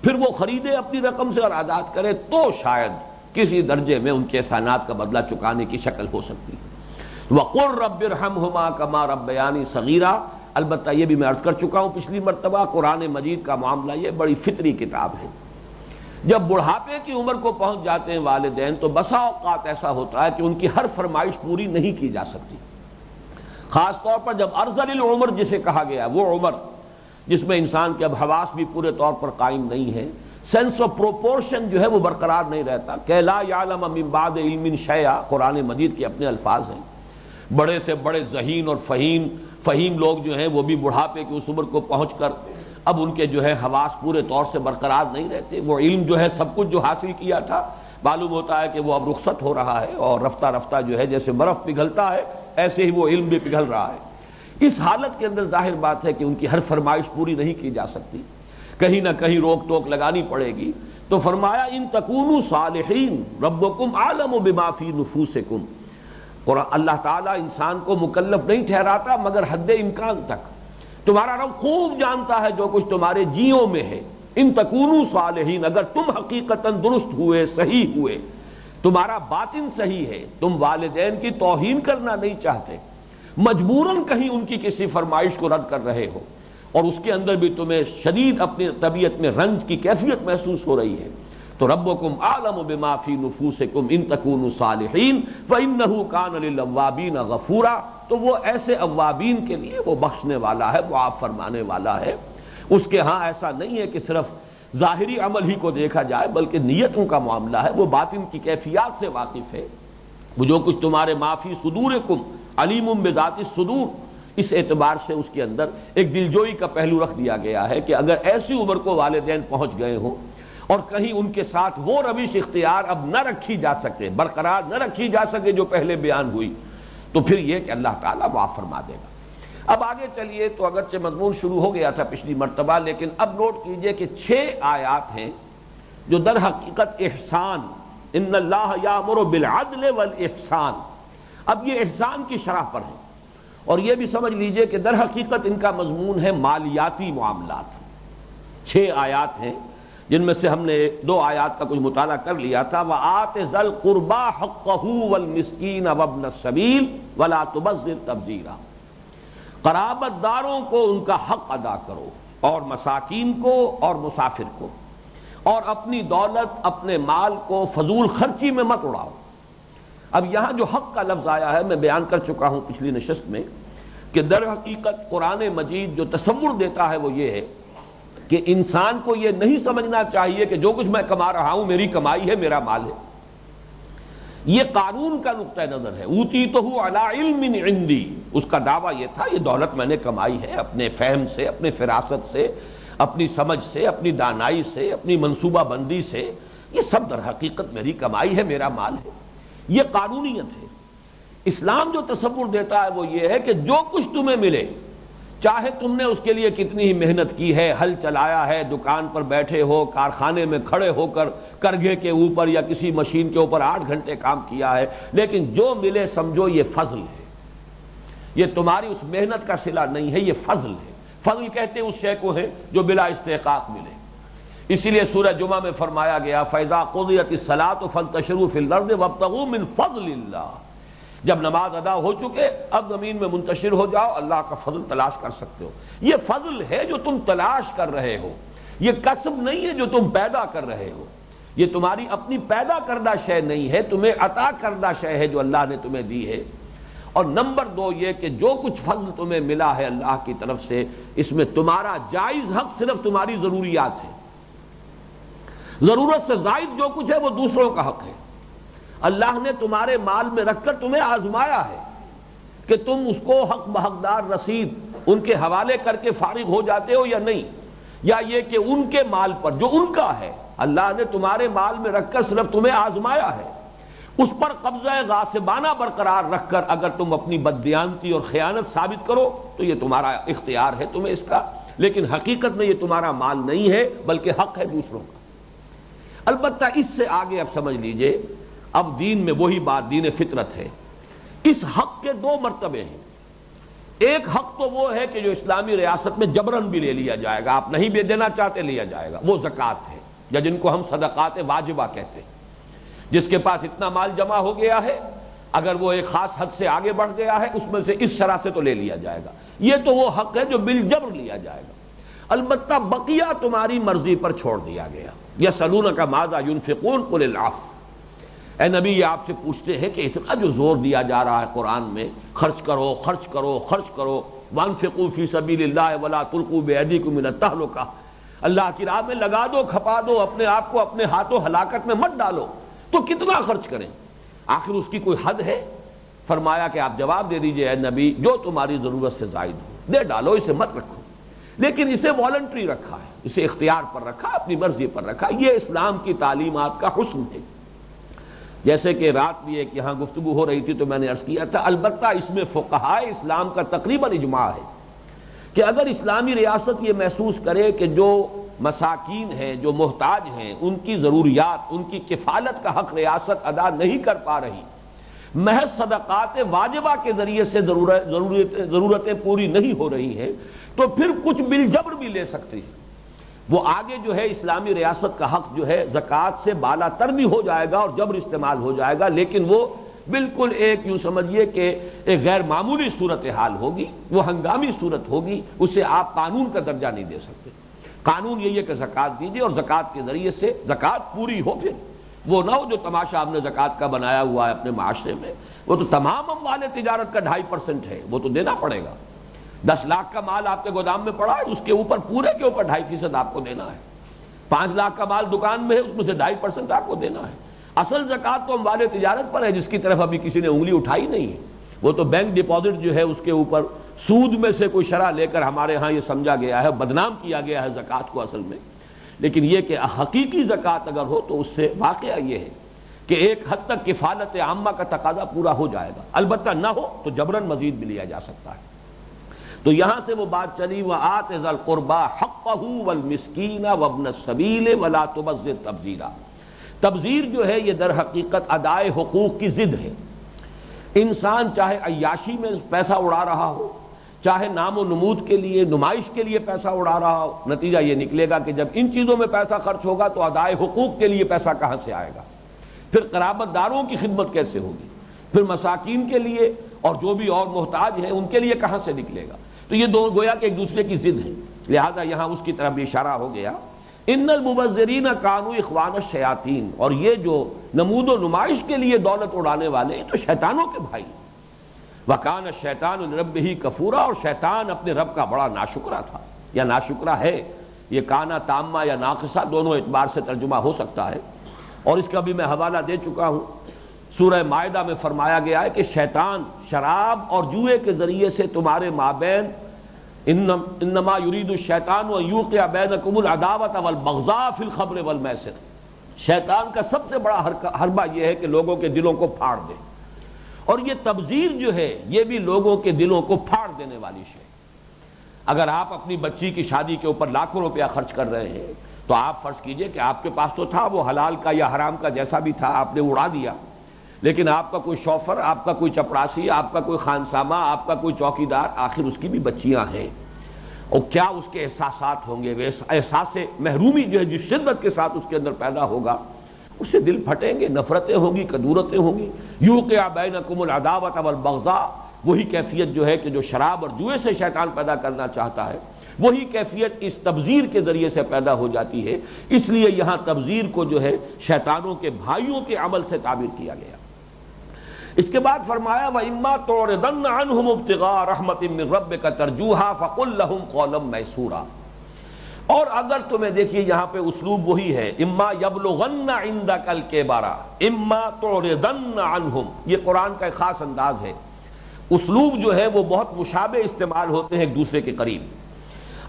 پھر وہ خریدے اپنی رقم سے اور آزاد کرے، تو شاید کسی درجے میں ان کے احسانات کا بدلہ چکانے کی شکل ہو سکتی ہے۔ وَقُلْ رَبِّ ارْحَمْهُمَا كَمَا رَبَّيَانِي صَغِيرًا، البتہ یہ بھی میں عرض کر چکا ہوں پچھلی مرتبہ، قرآن مجید کا معاملہ یہ بڑی فطری کتاب ہے۔ جب بڑھاپے کی عمر کو پہنچ جاتے ہیں والدین تو بسا اوقات ایسا ہوتا ہے کہ ان کی ہر فرمائش پوری نہیں کی جا سکتی، خاص طور پر جب ارذل العمر جسے کہا گیا، وہ عمر جس میں انسان کے اب حواس بھی پورے طور پر قائم نہیں ہے، سینس آف پروپورشن جو ہے وہ برقرار نہیں رہتا، کہ لا یعلم من بعد علم شیئا، قرآن مجید کے اپنے الفاظ ہیں۔ بڑے سے بڑے ذہین اور فہیم لوگ جو ہیں وہ بھی بڑھاپے کی اس عمر کو پہنچ کر اب ان کے جو ہے حواس پورے طور سے برقرار نہیں رہتے، وہ علم جو ہے سب کچھ جو حاصل کیا تھا معلوم ہوتا ہے کہ وہ اب رخصت ہو رہا ہے، اور رفتہ رفتہ جو ہے جیسے برف پگھلتا ہے ایسے ہی وہ علم بھی پگھل رہا ہے۔ اس حالت کے اندر ظاہر بات ہے کہ ان کی ہر فرمائش پوری نہیں کی جا سکتی، کہیں نہ کہیں روک ٹوک لگانی پڑے گی۔ تو فرمایا ان تکونوا صالحین ربکم اعلم بما فی نفوسکم، اللہ تعالیٰ انسان کو مکلف نہیں ٹھہراتا مگر حد امکان تک، تمہارا رب خوب جانتا ہے جو کچھ تمہارے جیوں میں ہے۔ ان تکونوا صالحین، اگر تم حقیقتاً درست ہوئے، صحیح ہوئے، تمہارا باطن صحیح ہے، تم والدین کی توہین کرنا نہیں چاہتے، مجبوراً کہیں ان کی کسی فرمائش کو رد کر رہے ہو، اور اس کے اندر بھی تمہیں شدید اپنی طبیعت میں رنج کی کیفیت محسوس ہو رہی ہے، تو ربکم اعلم بما فی نفوسکم ان تکونوا صالحین فانہ کان للاوابین غفورا، تو وہ ایسے اوابین کے لیے وہ بخشنے والا ہے، معاف فرمانے والا ہے۔ اس کے ہاں ایسا نہیں ہے کہ صرف ظاہری عمل ہی کو دیکھا جائے، بلکہ نیتوں کا معاملہ ہے، وہ باطن کی کیفیات سے واقف ہے۔ وہ جو کچھ تمہارے ما فی صدورکم علیم بذات الصدور، اس اعتبار سے اس کے اندر ایک دلجوئی کا پہلو رکھ دیا گیا ہے کہ اگر ایسی عمر کو والدین پہنچ گئے ہوں اور کہیں ان کے ساتھ وہ روش اختیار اب نہ رکھی جا سکے، برقرار نہ رکھی جا سکے جو پہلے بیان ہوئی، تو پھر یہ کہ اللہ تعالیٰ معاف فرما دے گا۔ اب آگے چلیے، تو اگرچہ مضمون شروع ہو گیا تھا پچھلی مرتبہ، لیکن اب نوٹ کیجئے کہ 6 آیات ہیں جو در حقیقت احسان، ان اللہ یامر بالعدل والاحسان، اب یہ احسان کی شرح پر ہیں، اور یہ بھی سمجھ لیجئے کہ در حقیقت ان کا مضمون ہے مالیاتی معاملات۔ 6 آیات ہیں جن میں سے ہم نے 2 آیات کا کچھ مطالعہ کر لیا تھا، وآت ذی القربى حقہ والمسکین وابن السبیل ولا تبذر تبذیرا، قرابت داروں کو ان کا حق ادا کرو، اور مساکین کو اور مسافر کو، اور اپنی دولت اپنے مال کو فضول خرچی میں مت اڑاؤ۔ اب یہاں جو حق کا لفظ آیا ہے، میں بیان کر چکا ہوں پچھلی نشست میں کہ در حقیقت قرآن مجید جو تصور دیتا ہے وہ یہ ہے کہ انسان کو یہ نہیں سمجھنا چاہیے کہ جو کچھ میں کما رہا ہوں میری کمائی ہے، میرا مال ہے۔ یہ قانون کا نقطہ نظر ہے، اوتیتہ علی علم عندی، اس کا دعویٰ یہ تھا یہ دولت میں نے کمائی ہے اپنے فہم سے، اپنے فراست سے، اپنی سمجھ سے، اپنی دانائی سے، اپنی منصوبہ بندی سے، یہ سب در حقیقت میری کمائی ہے، میرا مال ہے۔ یہ قانونیت ہے۔ اسلام جو تصور دیتا ہے وہ یہ ہے کہ جو کچھ تمہیں ملے، چاہے تم نے اس کے لیے کتنی ہی محنت کی ہے، ہل چلایا ہے، دکان پر بیٹھے ہو، کارخانے میں کھڑے ہو کر کرگھے کے اوپر یا کسی مشین کے اوپر 8 گھنٹے کام کیا ہے، لیکن جو ملے سمجھو یہ فضل ہے، یہ تمہاری اس محنت کا صلہ نہیں ہے، یہ فضل ہے۔ فضل کہتے ہیں اس شے کو ہے جو بلا استحقاق ملے۔ اسی لیے سورہ جمعہ میں فرمایا گیا فَإِذَا قُضِيَتِ الصَّلَاةُ فَانتَشِرُوا فِي الْأَرْضِ وَابْتَغُوا مِنْ فَضْلِ اللَّهِ، جب نماز ادا ہو چکے اب زمین میں منتشر ہو جاؤ، اللہ کا فضل تلاش کر سکتے ہو۔ یہ فضل ہے جو تم تلاش کر رہے ہو، یہ کسب نہیں ہے جو تم پیدا کر رہے ہو، یہ تمہاری اپنی پیدا کردہ شے نہیں ہے، تمہیں عطا کردہ شے ہے جو اللہ نے تمہیں دی ہے۔ اور نمبر 2 یہ کہ جو کچھ فضل تمہیں ملا ہے اللہ کی طرف سے، اس میں تمہارا جائز حق صرف تمہاری ضروریات ہے، ضرورت سے زائد جو کچھ ہے وہ دوسروں کا حق ہے۔ اللہ نے تمہارے مال میں رکھ کر تمہیں آزمایا ہے کہ تم اس کو حق بحقدار رسید ان کے حوالے کر کے فارغ ہو جاتے ہو یا نہیں، یا یہ کہ ان کے مال پر جو ان کا ہے اللہ نے تمہارے مال میں رکھ کر صرف تمہیں آزمایا ہے، اس پر قبضہ غاصبانہ برقرار رکھ کر اگر تم اپنی بددیانتی اور خیانت ثابت کرو تو یہ تمہارا اختیار ہے تمہیں اس کا، لیکن حقیقت میں یہ تمہارا مال نہیں ہے بلکہ حق ہے دوسروں کا۔ البتہ اس سے آگے اب سمجھ لیجئے، اب دین میں وہی بات دین فطرت ہے۔ اس حق کے 2 مرتبے ہیں۔ ایک حق تو وہ ہے کہ جو اسلامی ریاست میں جبرن بھی لے لیا جائے گا، آپ نہیں بھی دینا چاہتے لیا جائے گا، وہ زکوٰۃ ہے، یا جن کو ہم صدقات واجبہ کہتے ہیں۔ جس کے پاس اتنا مال جمع ہو گیا ہے، اگر وہ ایک خاص حد سے آگے بڑھ گیا ہے اس میں سے اس شرح سے تو لے لیا جائے گا، یہ تو وہ حق ہے جو بالجبر لیا جائے گا۔ البتہ بقیہ تمہاری مرضی پر چھوڑ دیا گیا۔ یسألونک ماذا ينفقون قل العفو، اے نبی یہ آپ سے پوچھتے ہیں کہ اتنا جو زور دیا جا رہا ہے قرآن میں، خرچ کرو خرچ کرو خرچ کرو، وانفقوا فی سبیل اللہ ولا تلقوا بایدیکم الی التہلکہ، اللہ کی راہ میں لگا دو، کھپا دو، اپنے آپ کو اپنے ہاتھوں ہلاکت میں مت ڈالو، تو کتنا خرچ کریں؟ آخر اس کی کوئی حد ہے؟ فرمایا کہ آپ جواب دے دیجئے اے نبی جو تمہاری ضرورت سے زائد ہو دے ڈالو، اسے مت رکھو، لیکن اسے والنٹری رکھا ہے، اسے اختیار پر رکھا، اپنی مرضی پر رکھا۔ یہ اسلام کی تعلیمات کا حسن ہے۔ جیسے کہ رات بھی ایک یہاں گفتگو ہو رہی تھی تو میں نے عرض کیا تھا، البتہ اس میں فقہائے اسلام کا تقریباً اجماع ہے کہ اگر اسلامی ریاست یہ محسوس کرے کہ جو مساکین ہیں، جو محتاج ہیں، ان کی ضروریات، ان کی کفالت کا حق ریاست ادا نہیں کر پا رہی، محض صدقات واجبہ کے ذریعے سے ضرورتیں پوری نہیں ہو رہی ہیں، تو پھر کچھ بالجبر بھی لے سکتی ہے۔ وہ آگے جو ہے اسلامی ریاست کا حق جو ہے زکوٰۃ سے بالا تر بھی ہو جائے گا اور جبر استعمال ہو جائے گا، لیکن وہ بالکل ایک یوں سمجھیے کہ ایک غیر معمولی صورتحال ہوگی، وہ ہنگامی صورت ہوگی، اسے آپ قانون کا درجہ نہیں دے سکتے۔ قانون یہی ہے کہ زکوٰۃ دیجیے اور زکوٰۃ کے ذریعے سے زکوٰۃ پوری ہو، پھر وہ نہ ہو جو تماشا ہم نے زکوٰۃ کا بنایا ہوا ہے اپنے معاشرے میں، وہ تو تمام اموال تجارت کا 2.5% ہے، وہ تو دینا پڑے گا۔ 10 لاکھ کا مال آپ کے گودام میں پڑا ہے، اس کے اوپر پورے کے اوپر 2.5% آپ کو دینا ہے۔ 5 لاکھ کا مال دکان میں ہے، اس میں سے 2.5% آپ کو دینا ہے۔ اصل زکوٰۃ تو اموال تجارت پر ہے، جس کی طرف ابھی کسی نے انگلی اٹھائی نہیں ہے، وہ تو بینک ڈپازٹ جو ہے اس کے اوپر سود میں سے کوئی شرح لے کر ہمارے ہاں یہ سمجھا گیا ہے، بدنام کیا گیا ہے زکوٰۃ کو اصل میں۔ لیکن یہ کہ حقیقی زکوٰۃ اگر ہو تو اس سے واقعہ یہ ہے کہ ایک حد تک کفالت عامہ کا تقاضا پورا ہو جائے گا، البتہ نہ ہو تو جبراً مزید بھی لیا جا سکتا ہے۔ تو یہاں سے وہ بات چلی وَآتِ ذَا الْقُرْبَىٰ حَقَّهُ وَالْمِسْكِينَ وَابْنَ السَّبِيلِ وَلَا تُبَذِّرْ تَبْذِيرًا۔ تبذیر جو ہے یہ در حقیقت ادائے حقوق کی ضد ہے۔ انسان چاہے عیاشی میں پیسہ اڑا رہا ہو، چاہے نام و نمود کے لیے، نمائش کے لیے پیسہ اڑا رہا ہو، نتیجہ یہ نکلے گا کہ جب ان چیزوں میں پیسہ خرچ ہوگا تو ادائے حقوق کے لیے پیسہ کہاں سے آئے گا؟ پھر قرابت داروں کی خدمت کیسے ہوگی؟ پھر مساکین کے لیے اور جو بھی اور محتاج ہیں ان کے لیے کہاں سے نکلے گا؟ تو یہ دو گویا کہ ایک دوسرے کی ضد ہیں، لہذا یہاں اس کی طرف بھی اشارہ ہو گیا۔ ان المبذرین کانوا اخوان الشیاطین، اور یہ جو نمود و نمائش کے لیے دولت اڑانے والے ہیں تو شیطانوں کے بھائی۔ وکان الشیطان لربہ کفورا، اور شیطان اپنے رب کا بڑا ناشکرا تھا یا ناشکرا ہے۔ یہ کانا تامہ یا ناقصہ دونوں اعتبار سے ترجمہ ہو سکتا ہے، اور اس کا بھی میں حوالہ دے چکا ہوں۔ سورہ مائدہ میں فرمایا گیا ہے کہ شیطان شراب اور جوئے کے ذریعے سے تمہارے مابین انما یرید الشیطان ان یوقع بینکم العداوۃ والبغضاء فی الخمر والمیسر۔ شیطان کا سب سے بڑا حربہ یہ ہے کہ لوگوں کے دلوں کو پھاڑ دے، اور یہ تبذیر جو ہے یہ بھی لوگوں کے دلوں کو پھاڑ دینے والی شے۔ اگر آپ اپنی بچی کی شادی کے اوپر لاکھوں روپیہ خرچ کر رہے ہیں تو آپ فرض کیجئے کہ آپ کے پاس تو تھا وہ حلال کا یا حرام کا جیسا بھی تھا، آپ نے اڑا دیا، لیکن آپ کا کوئی شوفر، آپ کا کوئی چپڑاسی، آپ کا کوئی خانسامہ، آپ کا کوئی چوکیدار، آخر اس کی بھی بچیاں ہیں، اور کیا اس کے احساسات ہوں گے؟ وہ احساس محرومی جو ہے جس شدت کے ساتھ اس کے اندر پیدا ہوگا، اس سے دل پھٹیں گے، نفرتیں ہوں گی، کدورتیں ہوں گی۔ یوقع بینکم العداوۃ والبغضاء، وہی کیفیت جو ہے کہ جو شراب اور جوئے سے شیطان پیدا کرنا چاہتا ہے، وہی کیفیت اس تبذیر کے ذریعے سے پیدا ہو جاتی ہے۔ اس لیے یہاں تبذیر کو جو ہے شیطانوں کے بھائیوں کے عمل سے تعبیر کیا گیا۔ اس کے بعد فرمایا وَإِمَّا تُعْرِضَنَّ عَنْهُمُ ابْتِغَاءَ رَحْمَةٍ مِّن رَّبِّكَ تَرْجُوهَا فَقُل لَّهُمْ قَوْلًا مَّيْسُورًا۔ اور اگر تمہیں دیکھیے یہاں پہ اسلوب وہی ہے، اما یبلغن عندک الکبر اما تعرضن عنہم، یہ قرآن کا ایک خاص انداز ہے۔ اسلوب جو ہے وہ بہت مشابہ استعمال ہوتے ہیں ایک دوسرے کے قریب۔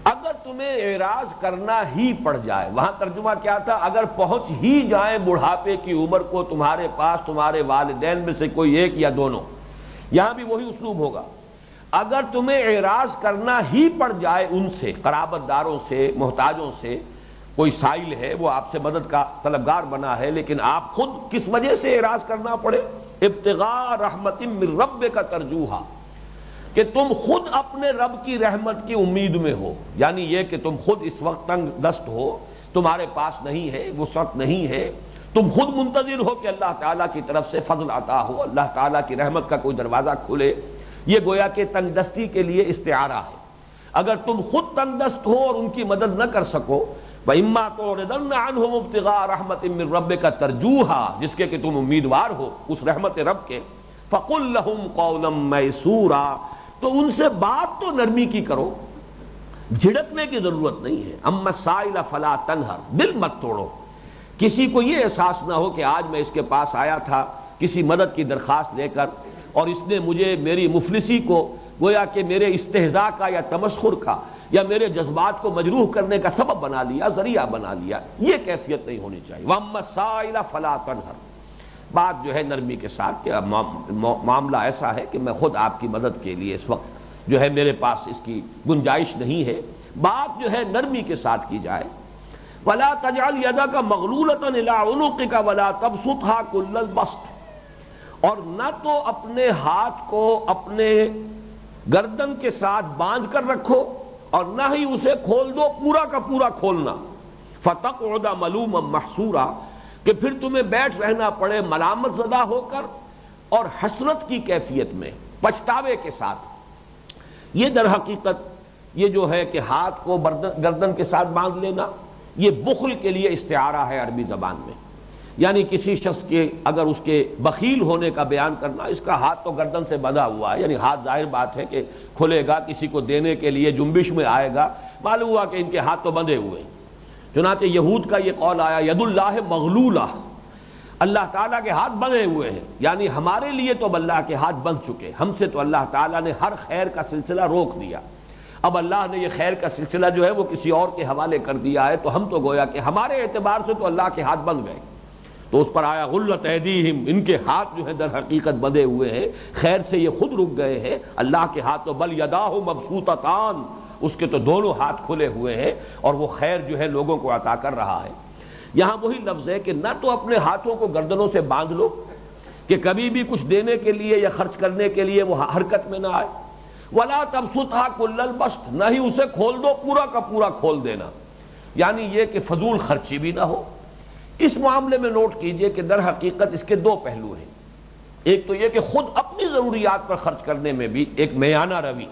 اگر تمہیں اعراض کرنا ہی پڑ جائے، وہاں ترجمہ کیا تھا؟ اگر پہنچ ہی جائیں بڑھاپے کی عمر کو تمہارے پاس تمہارے والدین میں سے کوئی ایک یا دونوں، یہاں بھی وہی اسلوب ہوگا۔ اگر تمہیں اعراض کرنا ہی پڑ جائے ان سے، قرابت داروں سے، محتاجوں سے، کوئی سائل ہے وہ آپ سے مدد کا طلبگار بنا ہے، لیکن آپ خود کس وجہ سے اعراض کرنا پڑے؟ ابتغاء رحمت من ربک ترجوہا، کہ تم خود اپنے رب کی رحمت کی امید میں ہو، یعنی یہ کہ تم خود اس وقت تنگ دست ہو، تمہارے پاس نہیں ہے، وسعت نہیں ہے، تم خود منتظر ہو کہ اللہ تعالیٰ کی طرف سے فضل عطا ہو، اللہ تعالیٰ کی رحمت کا کوئی دروازہ کھلے۔ یہ گویا کہ تنگ دستی کے لیے استعارہ ہے۔ اگر تم خود تنگ دست ہو اور ان کی مدد نہ کر سکو، وَإِمَّا تُعْرِضَنَّ عَنْهُمُ ابْتِغَاءَ رَحْمَةٍ مِّن رَّبِّكَ تَرْجُوهَا، جس کے کہ تم امیدوار ہو اس رحمت رب کے، فَقُل لَّهُمْ قَوْلًا مَّيْسُورًا، تو ان سے بات تو نرمی کی کرو، جھڑکنے کی ضرورت نہیں ہے۔ اما السائل فلا تنہر، دل مت توڑو۔ کسی کو یہ احساس نہ ہو کہ آج میں اس کے پاس آیا تھا کسی مدد کی درخواست لے کر، اور اس نے مجھے میری مفلسی کو گویا کہ میرے استہزاء کا یا تمسخر کا یا میرے جذبات کو مجروح کرنے کا سبب بنا لیا، ذریعہ بنا لیا۔ یہ کیفیت نہیں ہونی چاہیے۔ واما السائل فلا تنہر، بات جو ہے نرمی کے ساتھ کہ معاملہ ایسا ہے کہ میں خود آپ کی مدد کے لیے اس وقت جو ہے میرے پاس اس کی گنجائش نہیں ہے، بات جو ہے نرمی کے ساتھ کی جائے۔ وَلَا تَجْعَلْ يَدَكَ مَغْلُولَةً إِلَىٰ عُنُقِكَ وَلَا تَبْسُطْهَا كُلَّ الْبَسْطِ، اور نہ تو اپنے ہاتھ کو اپنے گردن کے ساتھ باندھ کر رکھو اور نہ ہی اسے کھول دو پورا کا پورا کھولنا۔ فَتَقْعُدَ مَلُومًا مَحْسُورًا، کہ پھر تمہیں بیٹھ رہنا پڑے ملامت زدہ ہو کر اور حسرت کی کیفیت میں، پچھتاوے کے ساتھ۔ یہ در حقیقت یہ جو ہے کہ ہاتھ کو گردن کے ساتھ باندھ لینا، یہ بخل کے لیے استعارہ ہے عربی زبان میں، یعنی کسی شخص کے اگر اس کے بخیل ہونے کا بیان کرنا، اس کا ہاتھ تو گردن سے بندھا ہوا ہے، یعنی ہاتھ ظاہر بات ہے کہ کھلے گا، کسی کو دینے کے لیے جنبش میں آئے گا، معلوم ہوا کہ ان کے ہاتھ تو بندھے ہوئے ہیں۔ چنانچہ یہود کا یہ قول آیا ید اللہ مغلولہ، اللہ تعالیٰ کے ہاتھ بندھے ہوئے ہیں، یعنی ہمارے لیے تو اللہ کے ہاتھ بندھ چکے، ہم سے تو اللہ تعالیٰ نے ہر خیر کا سلسلہ روک دیا، اب اللہ نے یہ خیر کا سلسلہ جو ہے وہ کسی اور کے حوالے کر دیا ہے، تو ہم تو گویا کہ ہمارے اعتبار سے تو اللہ کے ہاتھ بندھ گئے۔ تو اس پر آیا غلت ایدیہم، ان کے ہاتھ جو ہے در حقیقت بندھے ہوئے ہیں، خیر سے یہ خود رک گئے ہیں۔ اللہ کے ہاتھ تو بل یداہ مبسوطتان، اس کے تو دونوں ہاتھ کھلے ہوئے ہیں اور وہ خیر جو ہے لوگوں کو عطا کر رہا ہے۔ یہاں وہی لفظ ہے کہ نہ تو اپنے ہاتھوں کو گردنوں سے باندھ لو کہ کبھی بھی کچھ دینے کے لیے یا خرچ کرنے کے لیے وہ حرکت میں نہ آئے، وَلَا تَبْسُطْهَا كُلَّ الْبَسْطِ، نہ ہی اسے کھول دو پورا کا پورا کھول دینا، یعنی یہ کہ فضول خرچی بھی نہ ہو۔ اس معاملے میں نوٹ کیجئے کہ در حقیقت اس کے دو پہلو ہیں، ایک تو یہ کہ خود اپنی ضروریات پر خرچ کرنے میں بھی ایک میانہ روی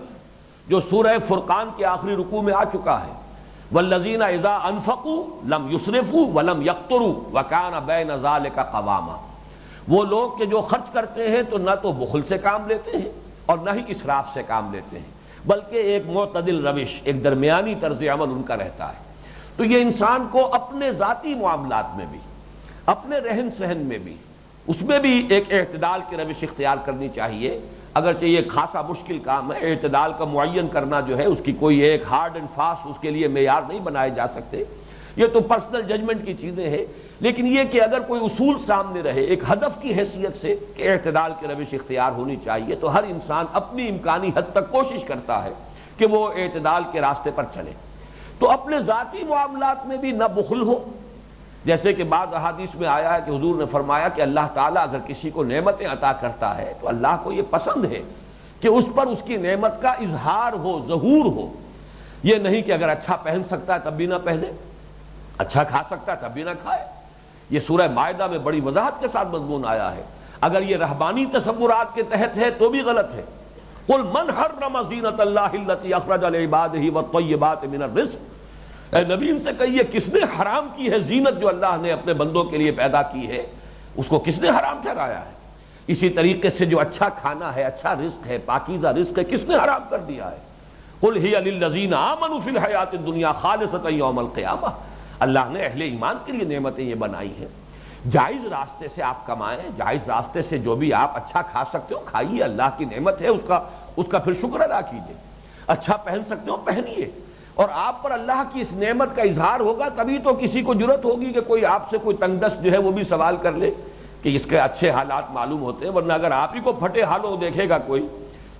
جو سورہ فرقان کے آخری رکوع میں آ چکا ہے، وَالَّذِينَ إِذَا أَنفَقُوا لَمْ يُسْرِفُوا وَلَمْ يَقْتُرُوا وَكَانَ بَيْنَ ذَلِكَ قَوَامًا، وہ لوگ کہ جو خرچ کرتے ہیں تو نہ تو بخل سے کام لیتے ہیں اور نہ ہی اسراف سے کام لیتے ہیں، بلکہ ایک معتدل روش، ایک درمیانی طرز عمل ان کا رہتا ہے۔ تو یہ انسان کو اپنے ذاتی معاملات میں بھی، اپنے رہن سہن میں بھی، اس میں بھی ایک اعتدال کی روش اختیار کرنی چاہیے، اگرچہ یہ خاصا مشکل کام ہے، اعتدال کا معین کرنا جو ہے اس کی کوئی ایک ہارڈ اینڈ فاسٹ اس کے لیے معیار نہیں بنائے جا سکتے، یہ تو پرسنل ججمنٹ کی چیزیں ہیں، لیکن یہ کہ اگر کوئی اصول سامنے رہے ایک ہدف کی حیثیت سے کہ اعتدال کی روش اختیار ہونی چاہیے، تو ہر انسان اپنی امکانی حد تک کوشش کرتا ہے کہ وہ اعتدال کے راستے پر چلے۔ تو اپنے ذاتی معاملات میں بھی نہ بخل ہو، جیسے کہ بعض احادیث میں آیا ہے کہ حضور نے فرمایا کہ اللہ تعالیٰ اگر کسی کو نعمتیں عطا کرتا ہے تو اللہ کو یہ پسند ہے کہ اس پر اس کی نعمت کا اظہار ہو، ظہور ہو، یہ نہیں کہ اگر اچھا پہن سکتا ہے تب بھی نہ پہنے، اچھا کھا سکتا ہے تب بھی نہ کھائے۔ یہ سورہ مائدہ میں بڑی وضاحت کے ساتھ مضمون آیا ہے، اگر یہ رہبانی تصورات کے تحت ہے تو بھی غلط ہے۔ قل من حرم زینت اللہ التی اخرج لعبادہ والطیبات من الرزق، اے نبی ان سے کہیے کس نے حرام کی ہے زینت جو اللہ نے اپنے بندوں کے لیے پیدا کی ہے، اس کو کس نے حرام ٹھہرایا ہے؟ اسی طریقے سے جو اچھا کھانا ہے، اچھا رزق ہے، پاکیزہ رزق ہے، کس نے حرام کر دیا ہے؟ قل ہی للذین آمنوا فی الحیات الدنیا خالصۃ یوم القیامہ، اللہ نے اہل ایمان کے لیے نعمتیں یہ بنائی ہیں۔ جائز راستے سے آپ کمائیں، جائز راستے سے جو بھی آپ اچھا کھا سکتے ہو کھائیے، اللہ کی نعمت ہے، اس کا پھر شکر ادا کیجیے۔ اچھا پہن سکتے ہو پہنیے، اور آپ پر اللہ کی اس نعمت کا اظہار ہوگا تبھی تو کسی کو جرأت ہوگی کہ کوئی آپ سے کوئی تنگ دست جو ہے وہ بھی سوال کر لے کہ اس کے اچھے حالات معلوم ہوتے ہیں، ورنہ اگر آپ ہی کو پھٹے حالوں دیکھے گا کوئی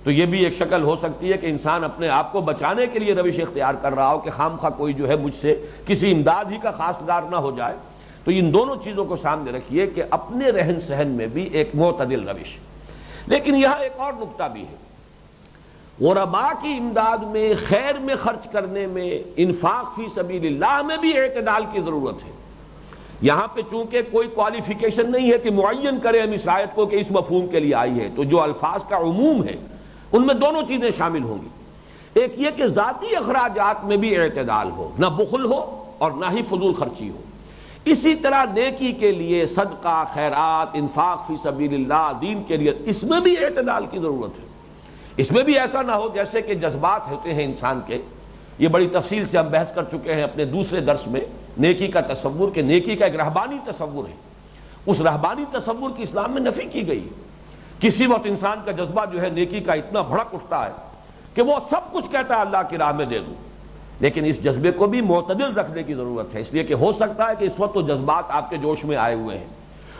تو یہ بھی ایک شکل ہو سکتی ہے کہ انسان اپنے آپ کو بچانے کے لیے روش اختیار کر رہا ہو کہ خام خواہ کوئی جو ہے مجھ سے کسی امداد ہی کا خواستگار نہ ہو جائے۔ تو ان دونوں چیزوں کو سامنے رکھیے کہ اپنے رہن سہن میں بھی ایک معتدل روش۔ لیکن یہاں ایک اور نکتہ بھی ہے، غرباء کی امداد میں، خیر میں خرچ کرنے میں، انفاق فی سبیل اللہ میں بھی اعتدال کی ضرورت ہے۔ یہاں پہ چونکہ کوئی کوالیفیکیشن نہیں ہے کہ معین کرے ہم اس آیت کو کہ اس مفہوم کے لیے آئی ہے، تو جو الفاظ کا عموم ہے ان میں دونوں چیزیں شامل ہوں گی، ایک یہ کہ ذاتی اخراجات میں بھی اعتدال ہو، نہ بخل ہو اور نہ ہی فضول خرچی ہو۔ اسی طرح نیکی کے لیے صدقہ، خیرات، انفاق فی سبیل اللہ، دین کے لیے، اس میں بھی اعتدال کی ضرورت ہے۔ اس میں بھی ایسا نہ ہو جیسے کہ جذبات ہوتے ہیں انسان کے، یہ بڑی تفصیل سے ہم بحث کر چکے ہیں اپنے دوسرے درس میں، نیکی کا تصور، کہ نیکی کا ایک رہبانی تصور ہے، اس رہبانی تصور کی اسلام میں نفی کی گئی۔ کسی وقت انسان کا جذبہ جو ہے نیکی کا اتنا بھڑک اٹھتا ہے کہ وہ سب کچھ کہتا ہے اللہ کی راہ میں دے دوں، لیکن اس جذبے کو بھی معتدل رکھنے کی ضرورت ہے، اس لیے کہ ہو سکتا ہے کہ اس وقت تو جذبات آپ کے جوش میں آئے ہوئے ہیں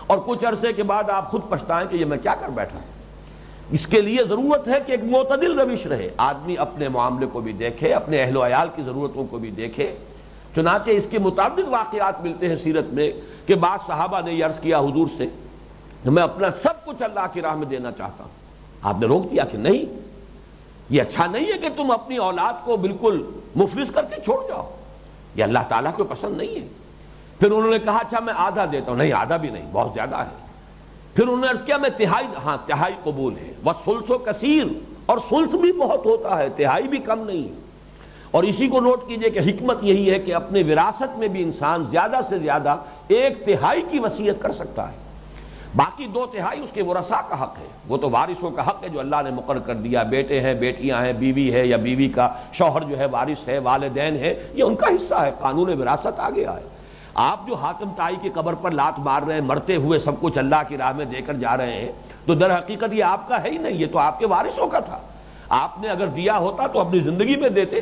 اور کچھ عرصے کے بعد آپ خود پچھتائیں کہ یہ میں کیا کر بیٹھا ہوں۔ اس کے لیے ضرورت ہے کہ ایک معتدل روش رہے، آدمی اپنے معاملے کو بھی دیکھے، اپنے اہل و عیال کی ضرورتوں کو بھی دیکھے۔ چنانچہ اس کے متعدد واقعات ملتے ہیں سیرت میں کہ بعض صحابہ نے یہ عرض کیا حضور سے کہ میں اپنا سب کچھ اللہ کی راہ میں دینا چاہتا ہوں۔ آپ نے روک دیا کہ نہیں، یہ اچھا نہیں ہے کہ تم اپنی اولاد کو بالکل مفلس کر کے چھوڑ جاؤ، یہ اللہ تعالیٰ کو پسند نہیں ہے۔ پھر انہوں نے کہا اچھا میں آدھا دیتا ہوں، نہیں آدھا بھی نہیں، بہت زیادہ ہے، پھر انہوں نے عرض کیا میں تہائی، ہاں تہائی قبول ہے، والثلث کثیر، اور ثلث بھی بہت ہوتا ہے، تہائی بھی کم نہیں ہے۔ اور اسی کو نوٹ کیجئے کہ حکمت یہی ہے کہ اپنے وراثت میں بھی انسان زیادہ سے زیادہ 1/3 کی وصیت کر سکتا ہے، باقی 2/3 اس کے ورثاء کا حق ہے، وہ تو وارثوں کا حق ہے جو اللہ نے مقرر کر دیا، بیٹے ہیں، بیٹیاں ہیں، بیوی ہے یا بیوی کا شوہر جو ہے وارث ہے، والدین ہیں، یہ ان کا حصہ ہے، قانون وراثت آ گیا ہے۔ آپ جو حاتم طائی کی قبر پر لات مار رہے ہیں، مرتے ہوئے سب کچھ اللہ کی راہ میں دے کر جا رہے ہیں، تو در حقیقت یہ آپ کا ہے ہی نہیں، یہ تو آپ کے وارثوں کا تھا۔ آپ نے اگر دیا ہوتا تو اپنی زندگی میں دیتے۔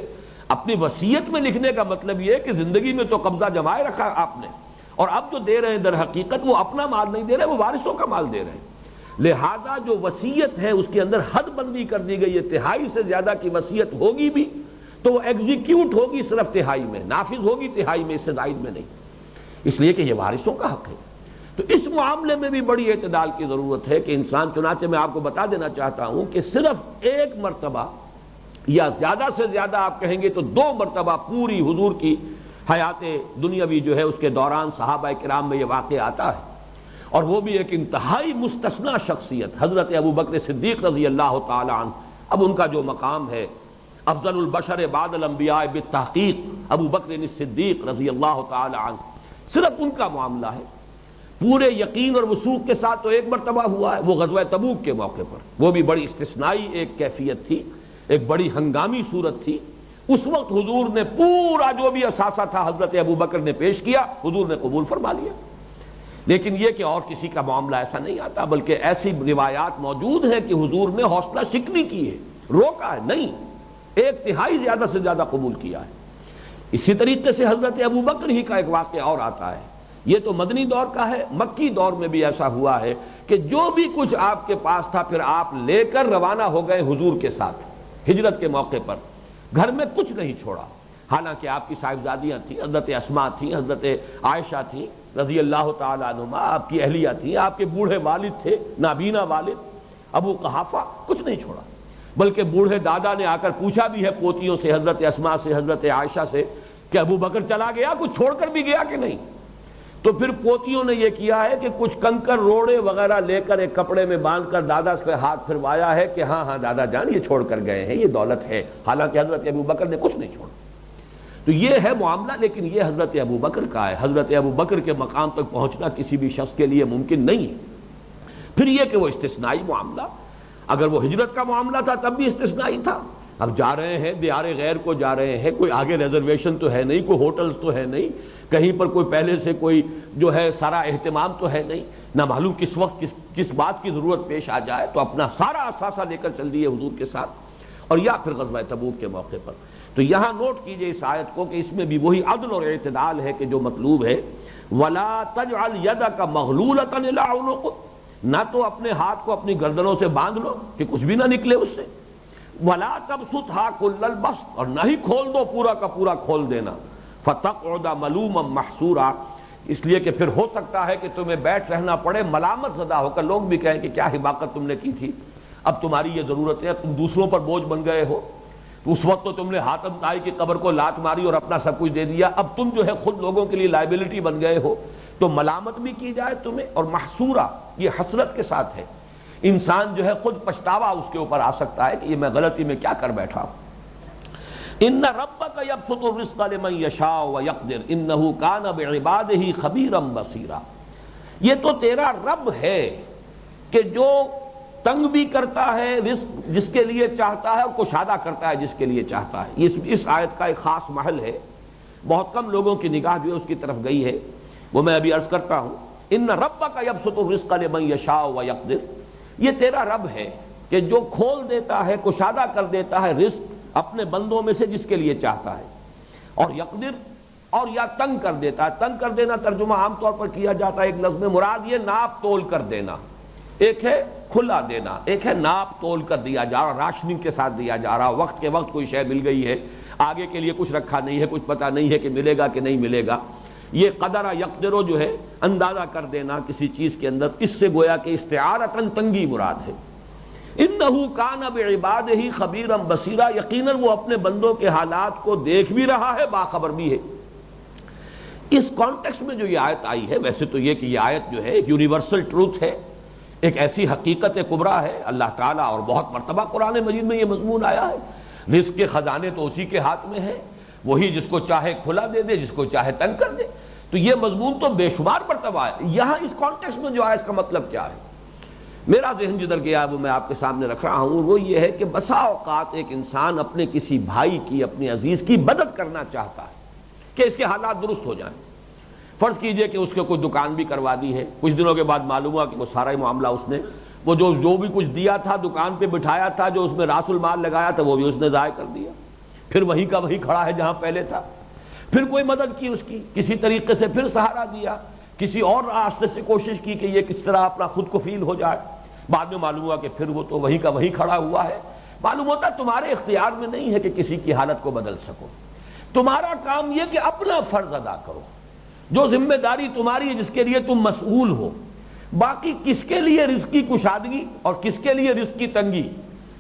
اپنی وصیت میں لکھنے کا مطلب یہ ہے کہ زندگی میں تو قبضہ جمائے رکھا آپ نے، اور اب جو دے رہے ہیں در حقیقت وہ اپنا مال نہیں دے رہے، وہ وارثوں کا مال دے رہے ہیں۔ لہذا جو وصیت ہے اس کے اندر حد بندی کر دی گئی ہے، 1/3 سے زیادہ کی وصیت ہوگی بھی تو وہ ایگزیکیوٹ ہوگی صرف 1/3 میں، نافذ ہوگی 1/3 میں، اس سے زائد میں نہیں، اس لیے کہ یہ وارثوں کا حق ہے۔ تو اس معاملے میں بھی بڑی اعتدال کی ضرورت ہے کہ انسان، چنانچہ میں آپ کو بتا دینا چاہتا ہوں کہ صرف ایک مرتبہ یا زیادہ سے زیادہ آپ کہیں گے تو 2 مرتبہ پوری حضور کی حیات دنیاوی جو ہے اس کے دوران صحابہ کرام میں یہ واقعہ آتا ہے، اور وہ بھی ایک انتہائی مستثنی شخصیت حضرت ابوبکر صدیق رضی اللہ تعالی عنہ۔ اب ان کا جو مقام ہے، افضل البشر بعد الانبیاء بالتحقیق ابوبکر صدیق رضی اللہ تعالی عنہ، صرف ان کا معاملہ ہے، پورے یقین اور وثوق کے ساتھ تو ایک مرتبہ ہوا ہے، وہ غزوہ تبوک کے موقع پر، وہ بھی بڑی استثنائی ایک کیفیت تھی، ایک بڑی ہنگامی صورت تھی۔ اس وقت حضور نے پورا جو بھی اثاثہ تھا حضرت ابوبکر نے پیش کیا، حضور نے قبول فرما لیا۔ لیکن یہ کہ اور کسی کا معاملہ ایسا نہیں آتا، بلکہ ایسی روایات موجود ہیں کہ حضور نے حوصلہ شکنی کی ہے، روکا ہے نہیں، 1/3 زیادہ سے زیادہ قبول کیا ہے۔ اسی طریقے سے حضرت ابوبکر ہی کا ایک واقعہ اور آتا ہے، یہ تو مدنی دور کا ہے، مکی دور میں بھی ایسا ہوا ہے کہ جو بھی کچھ آپ کے پاس تھا پھر آپ لے کر روانہ ہو گئے حضور کے ساتھ ہجرت کے موقع پر، گھر میں کچھ نہیں چھوڑا، حالانکہ آپ کی صاحبزادیاں تھیں، حضرت اسماء تھیں، حضرت عائشہ تھیں رضی اللہ تعالیٰ عنہما، آپ کی اہلیہ تھیں، آپ کے بوڑھے والد تھے، نابینا والد ابو قحافہ، کچھ نہیں چھوڑا، بلکہ بوڑھے دادا نے آ کر پوچھا بھی ہے پوتیوں سے، حضرت اسماء سے، حضرت عائشہ سے، کہ ابو بکر چلا گیا، کچھ چھوڑ کر بھی گیا کہ نہیں؟ تو پھر پوتیوں نے یہ کیا ہے کہ کچھ کنکر روڑے وغیرہ لے کر ایک کپڑے میں باندھ کر دادا سے ہاتھ پھروایا ہے کہ ہاں ہاں دادا جان یہ چھوڑ کر گئے ہیں، یہ دولت ہے، حالانکہ حضرت ابوبکر نے کچھ نہیں چھوڑا۔ تو یہ ہے معاملہ، لیکن یہ حضرت ابوبکر کا ہے، حضرت ابوبکر کے مقام تک پہنچنا کسی بھی شخص کے لیے ممکن نہیں ہے۔ پھر یہ کہ وہ استثنائی معاملہ، اگر وہ ہجرت کا معاملہ تھا تب بھی استثنائی تھا، اب جا رہے ہیں دیار غیر کو جا رہے ہیں، کوئی آگے ریزرویشن تو ہے نہیں، کوئی ہوٹلز تو ہے نہیں، کہیں پر کوئی پہلے سے کوئی جو ہے سارا اہتمام تو ہے نہیں، نہ معلوم کس وقت کس بات کی ضرورت پیش آ جائے، تو اپنا سارا اثاثہ لے کر چل دیے حضور کے ساتھ، اور یا پھر غزوہ تبوک کے موقع پر۔ تو یہاں نوٹ کیجئے اس آیت کو کہ اس میں بھی وہی عدل اور اعتدال ہے کہ جو مطلوب ہے، وَلَا تَجْعَلْ يَدَكَ مَغْلُولَةً إِلَىٰ عُنُقِكَ، نہ تو اپنے ہاتھ کو اپنی گردنوں سے باندھ لو کہ کچھ بھی نہ نکلے اس سے، وَلَا تَبْسُطْهَا كُلَّ الْبَسْطِ، اور نہ ہی کھول دو پورا کا پورا کھول دینا، فَتَقْعُدَ مَلُومًا مَحْسُورًا، اس لیے کہ پھر ہو سکتا ہے کہ تمہیں بیٹھ رہنا پڑے ملامت زدہ ہو کر، لوگ بھی کہیں کہ کیا حماقت تم نے کی تھی، اب تمہاری یہ ضرورت ہے، تم دوسروں پر بوجھ بن گئے ہو، اس وقت تو تم نے حاتم طائی کی قبر کو لات ماری اور اپنا سب کچھ دے دیا، اب تم جو ہے خود لوگوں کے لیے لائبلٹی بن گئے ہو، تو ملامت بھی کی جائے تمہیں، اور محسورہ یہ حسرت کے ساتھ ہے، انسان جو ہے خود پچھتاوا اس کے اوپر آ سکتا ہے کہ یہ میں غلطی میں کیا کر بیٹھا ہوں۔ ان ربک یبسط الرزق لمن یشاء ویقدر انہ کان بعبادہ خبیرا بصیرا، یہ تو تیرا رب ہے کہ جو تنگ بھی کرتا ہے رزق جس کے لیے چاہتا ہے، اور کشادہ کرتا ہے جس کے لیے چاہتا ہے۔ اس آیت کا ایک خاص محل ہے، بہت کم لوگوں کی نگاہ جو ہے اس کی طرف گئی ہے، وہ میں ابھی عرض کرتا ہوں۔ ان ربک یبسط الرزق لمن یشاء ویقدر، یہ تیرا رب ہے کہ جو کھول دیتا ہے، کشادہ کر دیتا ہے رزق اپنے بندوں میں سے جس کے لیے چاہتا ہے، اور یقدر، اور یا تنگ کر دیتا ہے۔ تنگ کر دینا ترجمہ عام طور پر کیا جاتا ہے ایک لفظ میں، مراد یہ ناپ تول کر دینا، ایک ہے کھلا دینا، ایک ہے ناپ تول کر دیا جا رہا، راشننگ کے ساتھ دیا جا رہا، وقت کے وقت کوئی شے مل گئی ہے، آگے کے لیے کچھ رکھا نہیں ہے، کچھ پتہ نہیں ہے کہ ملے گا کہ نہیں ملے گا، یہ قدر یقدرو جو ہے اندازہ کر دینا کسی چیز کے اندر، اس سے گویا کہ استعارتاً تنگی مراد ہے۔ انہو کان بعبادہ خبیرا بصیرا، یقیناً وہ اپنے بندوں کے حالات کو دیکھ بھی رہا ہے، باخبر بھی ہے۔ اس کانٹیکسٹ میں جو یہ آیت آئی ہے، ویسے تو یہ کہ یہ آیت جو ہے ایک یونیورسل ٹروتھ ہے ایک ایسی حقیقت کبریٰ ہے اللہ تعالیٰ، اور بہت مرتبہ قرآن مجید میں یہ مضمون آیا ہے، رزق کے خزانے تو اسی کے ہاتھ میں ہیں، وہی جس کو چاہے کھلا دے دے، جس کو چاہے تنگ کر دے۔ تو یہ مضمون تو بے شمار مرتبہ ہے، یہاں اس کانٹیکسٹ میں جو آیا اس کا مطلب کیا ہے؟ میرا ذہن جدھر گیا وہ میں آپ کے سامنے رکھ رہا ہوں، وہ یہ ہے کہ بسا اوقات ایک انسان اپنے کسی بھائی کی، اپنے عزیز کی مدد کرنا چاہتا ہے کہ اس کے حالات درست ہو جائیں۔ فرض کیجئے کہ اس کے کوئی دکان بھی کروا دی ہے، کچھ دنوں کے بعد معلوم ہوا کہ وہ سارا ہی معاملہ اس نے، وہ جو بھی کچھ دیا تھا، دکان پہ بٹھایا تھا، جو اس میں راس المال لگایا تھا، وہ بھی اس نے ضائع کر دیا، پھر وہی کا وہی کھڑا ہے جہاں پہلے تھا۔ پھر کوئی مدد کی اس کی، کسی طریقے سے پھر سہارا دیا، کسی اور راستے سے کوشش کی کہ یہ کس طرح اپنا خود کو فیل ہو جائے، بعد میں معلوم ہوا کہ پھر وہ تو وہی کا وہی کھڑا ہوا ہے۔ معلوم ہوتا ہے تمہارے اختیار میں نہیں ہے کہ کسی کی حالت کو بدل سکو، تمہارا کام یہ کہ اپنا فرض ادا کرو، جو ذمہ داری تمہاری ہے، جس کے لیے تم مسئول ہو۔ باقی کس کے لیے رزق کی کشادگی اور کس کے لیے رزق کی تنگی،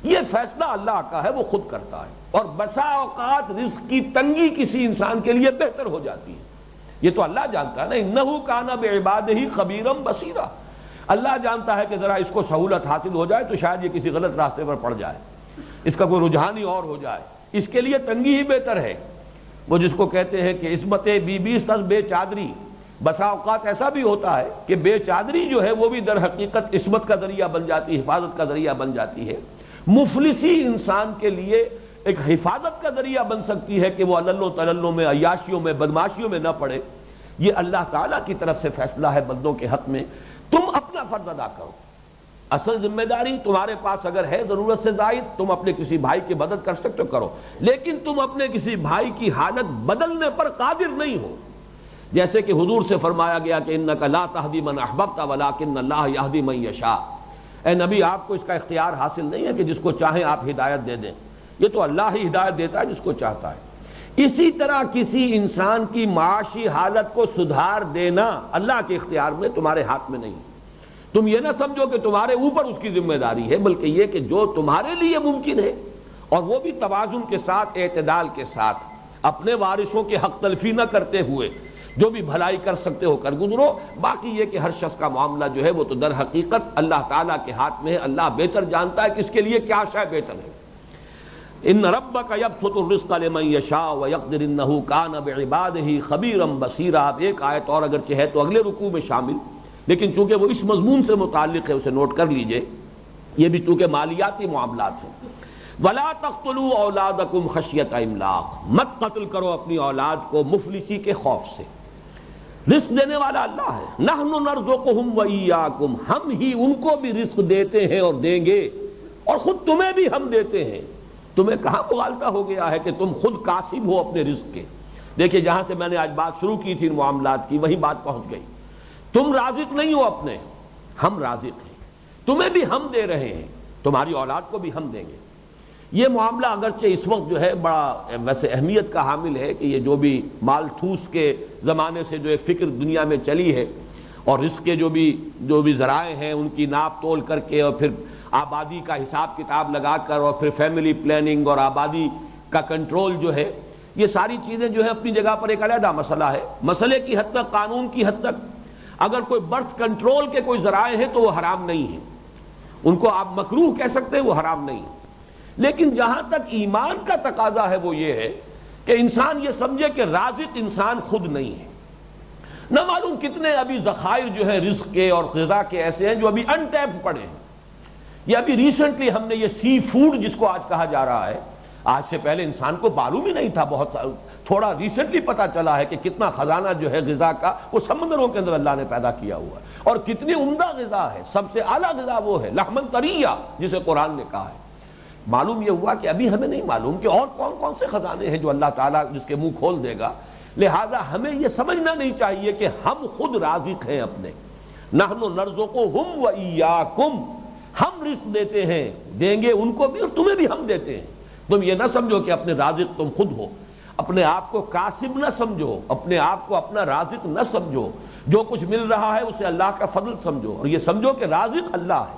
یہ فیصلہ اللہ کا ہے، وہ خود کرتا ہے۔ اور بسا اوقات رزق کی تنگی کسی انسان کے لیے بہتر ہو جاتی ہے، یہ تو اللہ جانتا ہے نا، انہ کان بعبادہ خبیرا بصیرا۔ اللہ جانتا ہے کہ ذرا اس کو سہولت حاصل ہو جائے تو شاید یہ کسی غلط راستے پر پڑ جائے، اس کا کوئی رجحان ہی اور ہو جائے، اس کے لیے تنگی ہی بہتر ہے۔ وہ جس کو کہتے ہیں کہ عصمت بی بی تس بے چادری، بسا اوقات ایسا بھی ہوتا ہے کہ بے چادری جو ہے وہ بھی در حقیقت عصمت کا ذریعہ بن جاتی ہے، حفاظت کا ذریعہ بن جاتی ہے۔ مفلسی انسان کے لیے ایک حفاظت کا ذریعہ بن سکتی ہے کہ وہ عللوں تللوں میں، عیاشیوں میں، بدماشیوں میں نہ پڑے۔ یہ اللہ تعالیٰ کی طرف سے فیصلہ ہے بندوں کے حق میں، تم اپنا فرض ادا کرو۔ اصل ذمہ داری تمہارے پاس اگر ہے ضرورت سے زائد، تم اپنے کسی بھائی کی مدد کر سکتے ہو، کرو، لیکن تم اپنے کسی بھائی کی حالت بدلنے پر قادر نہیں ہو۔ جیسے کہ حضور سے فرمایا گیا کہ انک لا تہدی من احببت ولکن اللہ یہدی من یشاء، اے نبی آپ کو اس کا اختیار حاصل نہیں ہے کہ جس کو چاہیں آپ ہدایت دے دیں، یہ تو اللہ ہی ہدایت دیتا ہے جس کو چاہتا ہے۔ اسی طرح کسی انسان کی معاشی حالت کو سدھار دینا اللہ کے اختیار میں، تمہارے ہاتھ میں نہیں۔ تم یہ نہ سمجھو کہ تمہارے اوپر اس کی ذمہ داری ہے، بلکہ یہ کہ جو تمہارے لیے ممکن ہے، اور وہ بھی توازن کے ساتھ، اعتدال کے ساتھ، اپنے وارثوں کے حق تلفی نہ کرتے ہوئے، جو بھی بھلائی کر سکتے ہو کر گزرو۔ باقی یہ کہ ہر شخص کا معاملہ جو ہے وہ تو در حقیقت اللہ تعالیٰ کے ہاتھ میں ہے، اللہ بہتر جانتا ہے کس کے لیے کیا شے بہتر ہے۔ ان ربک یبسط الرزق لمن یشاء ویقدر انہ کان بعبادہ خبیرا بصیرا۔ اب ایک آیت اور اگرچہ ہے تو اگلے رکوع میں شامل، لیکن چونکہ وہ اس مضمون سے متعلق ہے اسے نوٹ کر لیجئے، یہ بھی چونکہ مالیاتی معاملات ہیں۔ وَلَا تَقْتُلُوا أَوْلَادَكُمْ خَشْيَةَ إِمْلَاقٍ، مت قتل کرو اپنی اولاد کو مفلسی کے خوف سے۔ رزق دینے والا اللہ ہے، نَحْنُ نَرْزُقُهُمْ وَإِيَّاكُمْ، ہم ہی ان کو بھی رزق دیتے ہیں اور دیں گے، اور خود تمہیں بھی ہم دیتے ہیں۔ تمہیں کہاں مغالطہ ہو گیا ہے کہ تم خود کاسب ہو اپنے رزق کے؟ دیکھیں جہاں سے میں نے آج بات شروع کی تھی ان معاملات کی، وہی بات پہنچ گئی۔ تم رازق نہیں ہو اپنے، ہم رازق ہیں، تمہیں بھی ہم دے رہے ہیں، تمہاری اولاد کو بھی ہم دیں گے۔ یہ معاملہ اگرچہ اس وقت جو ہے بڑا ویسے اہمیت کا حامل ہے کہ یہ جو بھی مالتھوس کے زمانے سے جو فکر دنیا میں چلی ہے، اور رزق کے جو بھی ذرائع ہیں ان کی ناپ تول کر کے، اور پھر آبادی کا حساب کتاب لگا کر، اور پھر فیملی پلاننگ اور آبادی کا کنٹرول جو ہے، یہ ساری چیزیں جو ہے اپنی جگہ پر ایک علیحدہ مسئلہ ہے۔ مسئلے کی حد تک، قانون کی حد تک اگر کوئی برتھ کنٹرول کے کوئی ذرائع ہیں تو وہ حرام نہیں ہیں، ان کو آپ مکروہ کہہ سکتے ہیں، وہ حرام نہیں ہیں۔ لیکن جہاں تک ایمان کا تقاضا ہے وہ یہ ہے کہ انسان یہ سمجھے کہ رازق انسان خود نہیں ہے۔ نہ معلوم کتنے ابھی ذخائر جو ہیں رزق کے اور غذا کے ایسے ہیں جو ابھی انٹیپ پڑے ہیں۔ یہ ابھی ریسنٹلی ہم نے یہ سی فوڈ جس کو آج کہا جا رہا ہے، آج سے پہلے انسان کو معلوم ہی نہیں تھا، بہت تھوڑا ریسنٹلی پتا چلا ہے کہ کتنا خزانہ جو ہے غذا کا وہ سمندروں کے اندر اللہ نے پیدا کیا ہوا ہے، اور کتنی عمدہ غذا ہے، سب سے اعلیٰ غذا وہ ہے لحمن طریہ جسے قرآن نے کہا ہے۔ معلوم یہ ہوا کہ ابھی ہمیں نہیں معلوم کہ اور کون کون سے خزانے ہیں جو اللہ تعالیٰ جس کے منہ کھول دے گا۔ لہٰذا ہمیں یہ سمجھنا نہیں چاہیے کہ ہم خود رازق ہیں اپنے، نحن نرزقہم وإیاکم، ہم رزق دیتے ہیں، دیں گے ان کو بھی اور تمہیں بھی ہم دیتے ہیں۔ تم یہ نہ سمجھو کہ اپنے رازق تم خود ہو، اپنے آپ کو کاسب نہ سمجھو، اپنے آپ کو اپنا رازق نہ سمجھو، جو کچھ مل رہا ہے اسے اللہ کا فضل سمجھو، اور یہ سمجھو کہ رازق اللہ ہے۔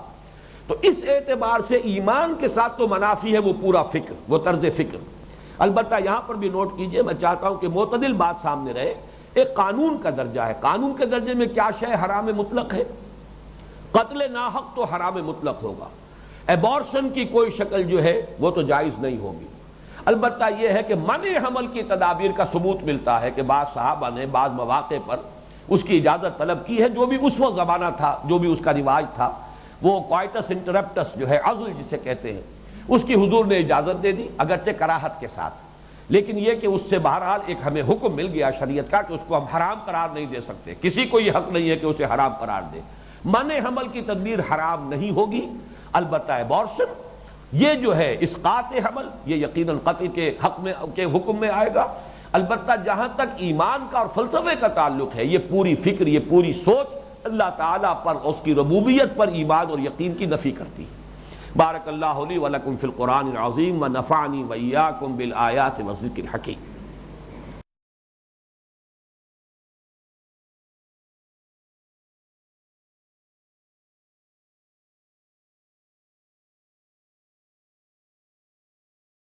تو اس اعتبار سے ایمان کے ساتھ تو منافی ہے وہ پورا فکر، وہ طرز فکر۔ البتہ یہاں پر بھی نوٹ کیجئے، میں چاہتا ہوں کہ معتدل بات سامنے رہے۔ ایک قانون کا درجہ ہے، قانون کے درجے میں کیا شے حرام مطلق ہے، قتل ناحق تو حرام مطلق ہوگا، ایبارشن کی کوئی شکل جو ہے وہ تو جائز نہیں ہوگی۔ البتہ یہ ہے کہ منع حمل کی تدابیر کا ثبوت ملتا ہے کہ بعض صحابہ نے بعض مواقع پر اس کی اجازت طلب کی ہے، جو بھی اس وقت زمانہ تھا، جو بھی اس کا رواج تھا، وہ کوائٹس انٹرپٹس جو ہے، عزل جسے کہتے ہیں، اس کی حضور نے اجازت دے دی، اگرچہ کراہت کے ساتھ، لیکن یہ کہ اس سے بہرحال ایک ہمیں حکم مل گیا شریعت کا کہ اس کو ہم حرام قرار نہیں دے سکتے، کسی کو یہ حق نہیں ہے کہ اسے حرام قرار دے۔ منع حمل کی تدبیر حرام نہیں ہوگی، البتہ ایبارشن یہ جو ہے اسقاط حمل یہ یقیناً قتل کے حق میں کے حکم میں آئے گا۔ البتہ جہاں تک ایمان کا اور فلسفے کا تعلق ہے، یہ پوری فکر، یہ پوری سوچ اللہ تعالیٰ پر، اس کی ربوبیت پر ایمان اور یقین کی نفی کرتی ہے۔ بارک اللہ لی و لکم فی القرآن العظیم و نفعنی و ایاکم بالآیات والذکر الحکیم۔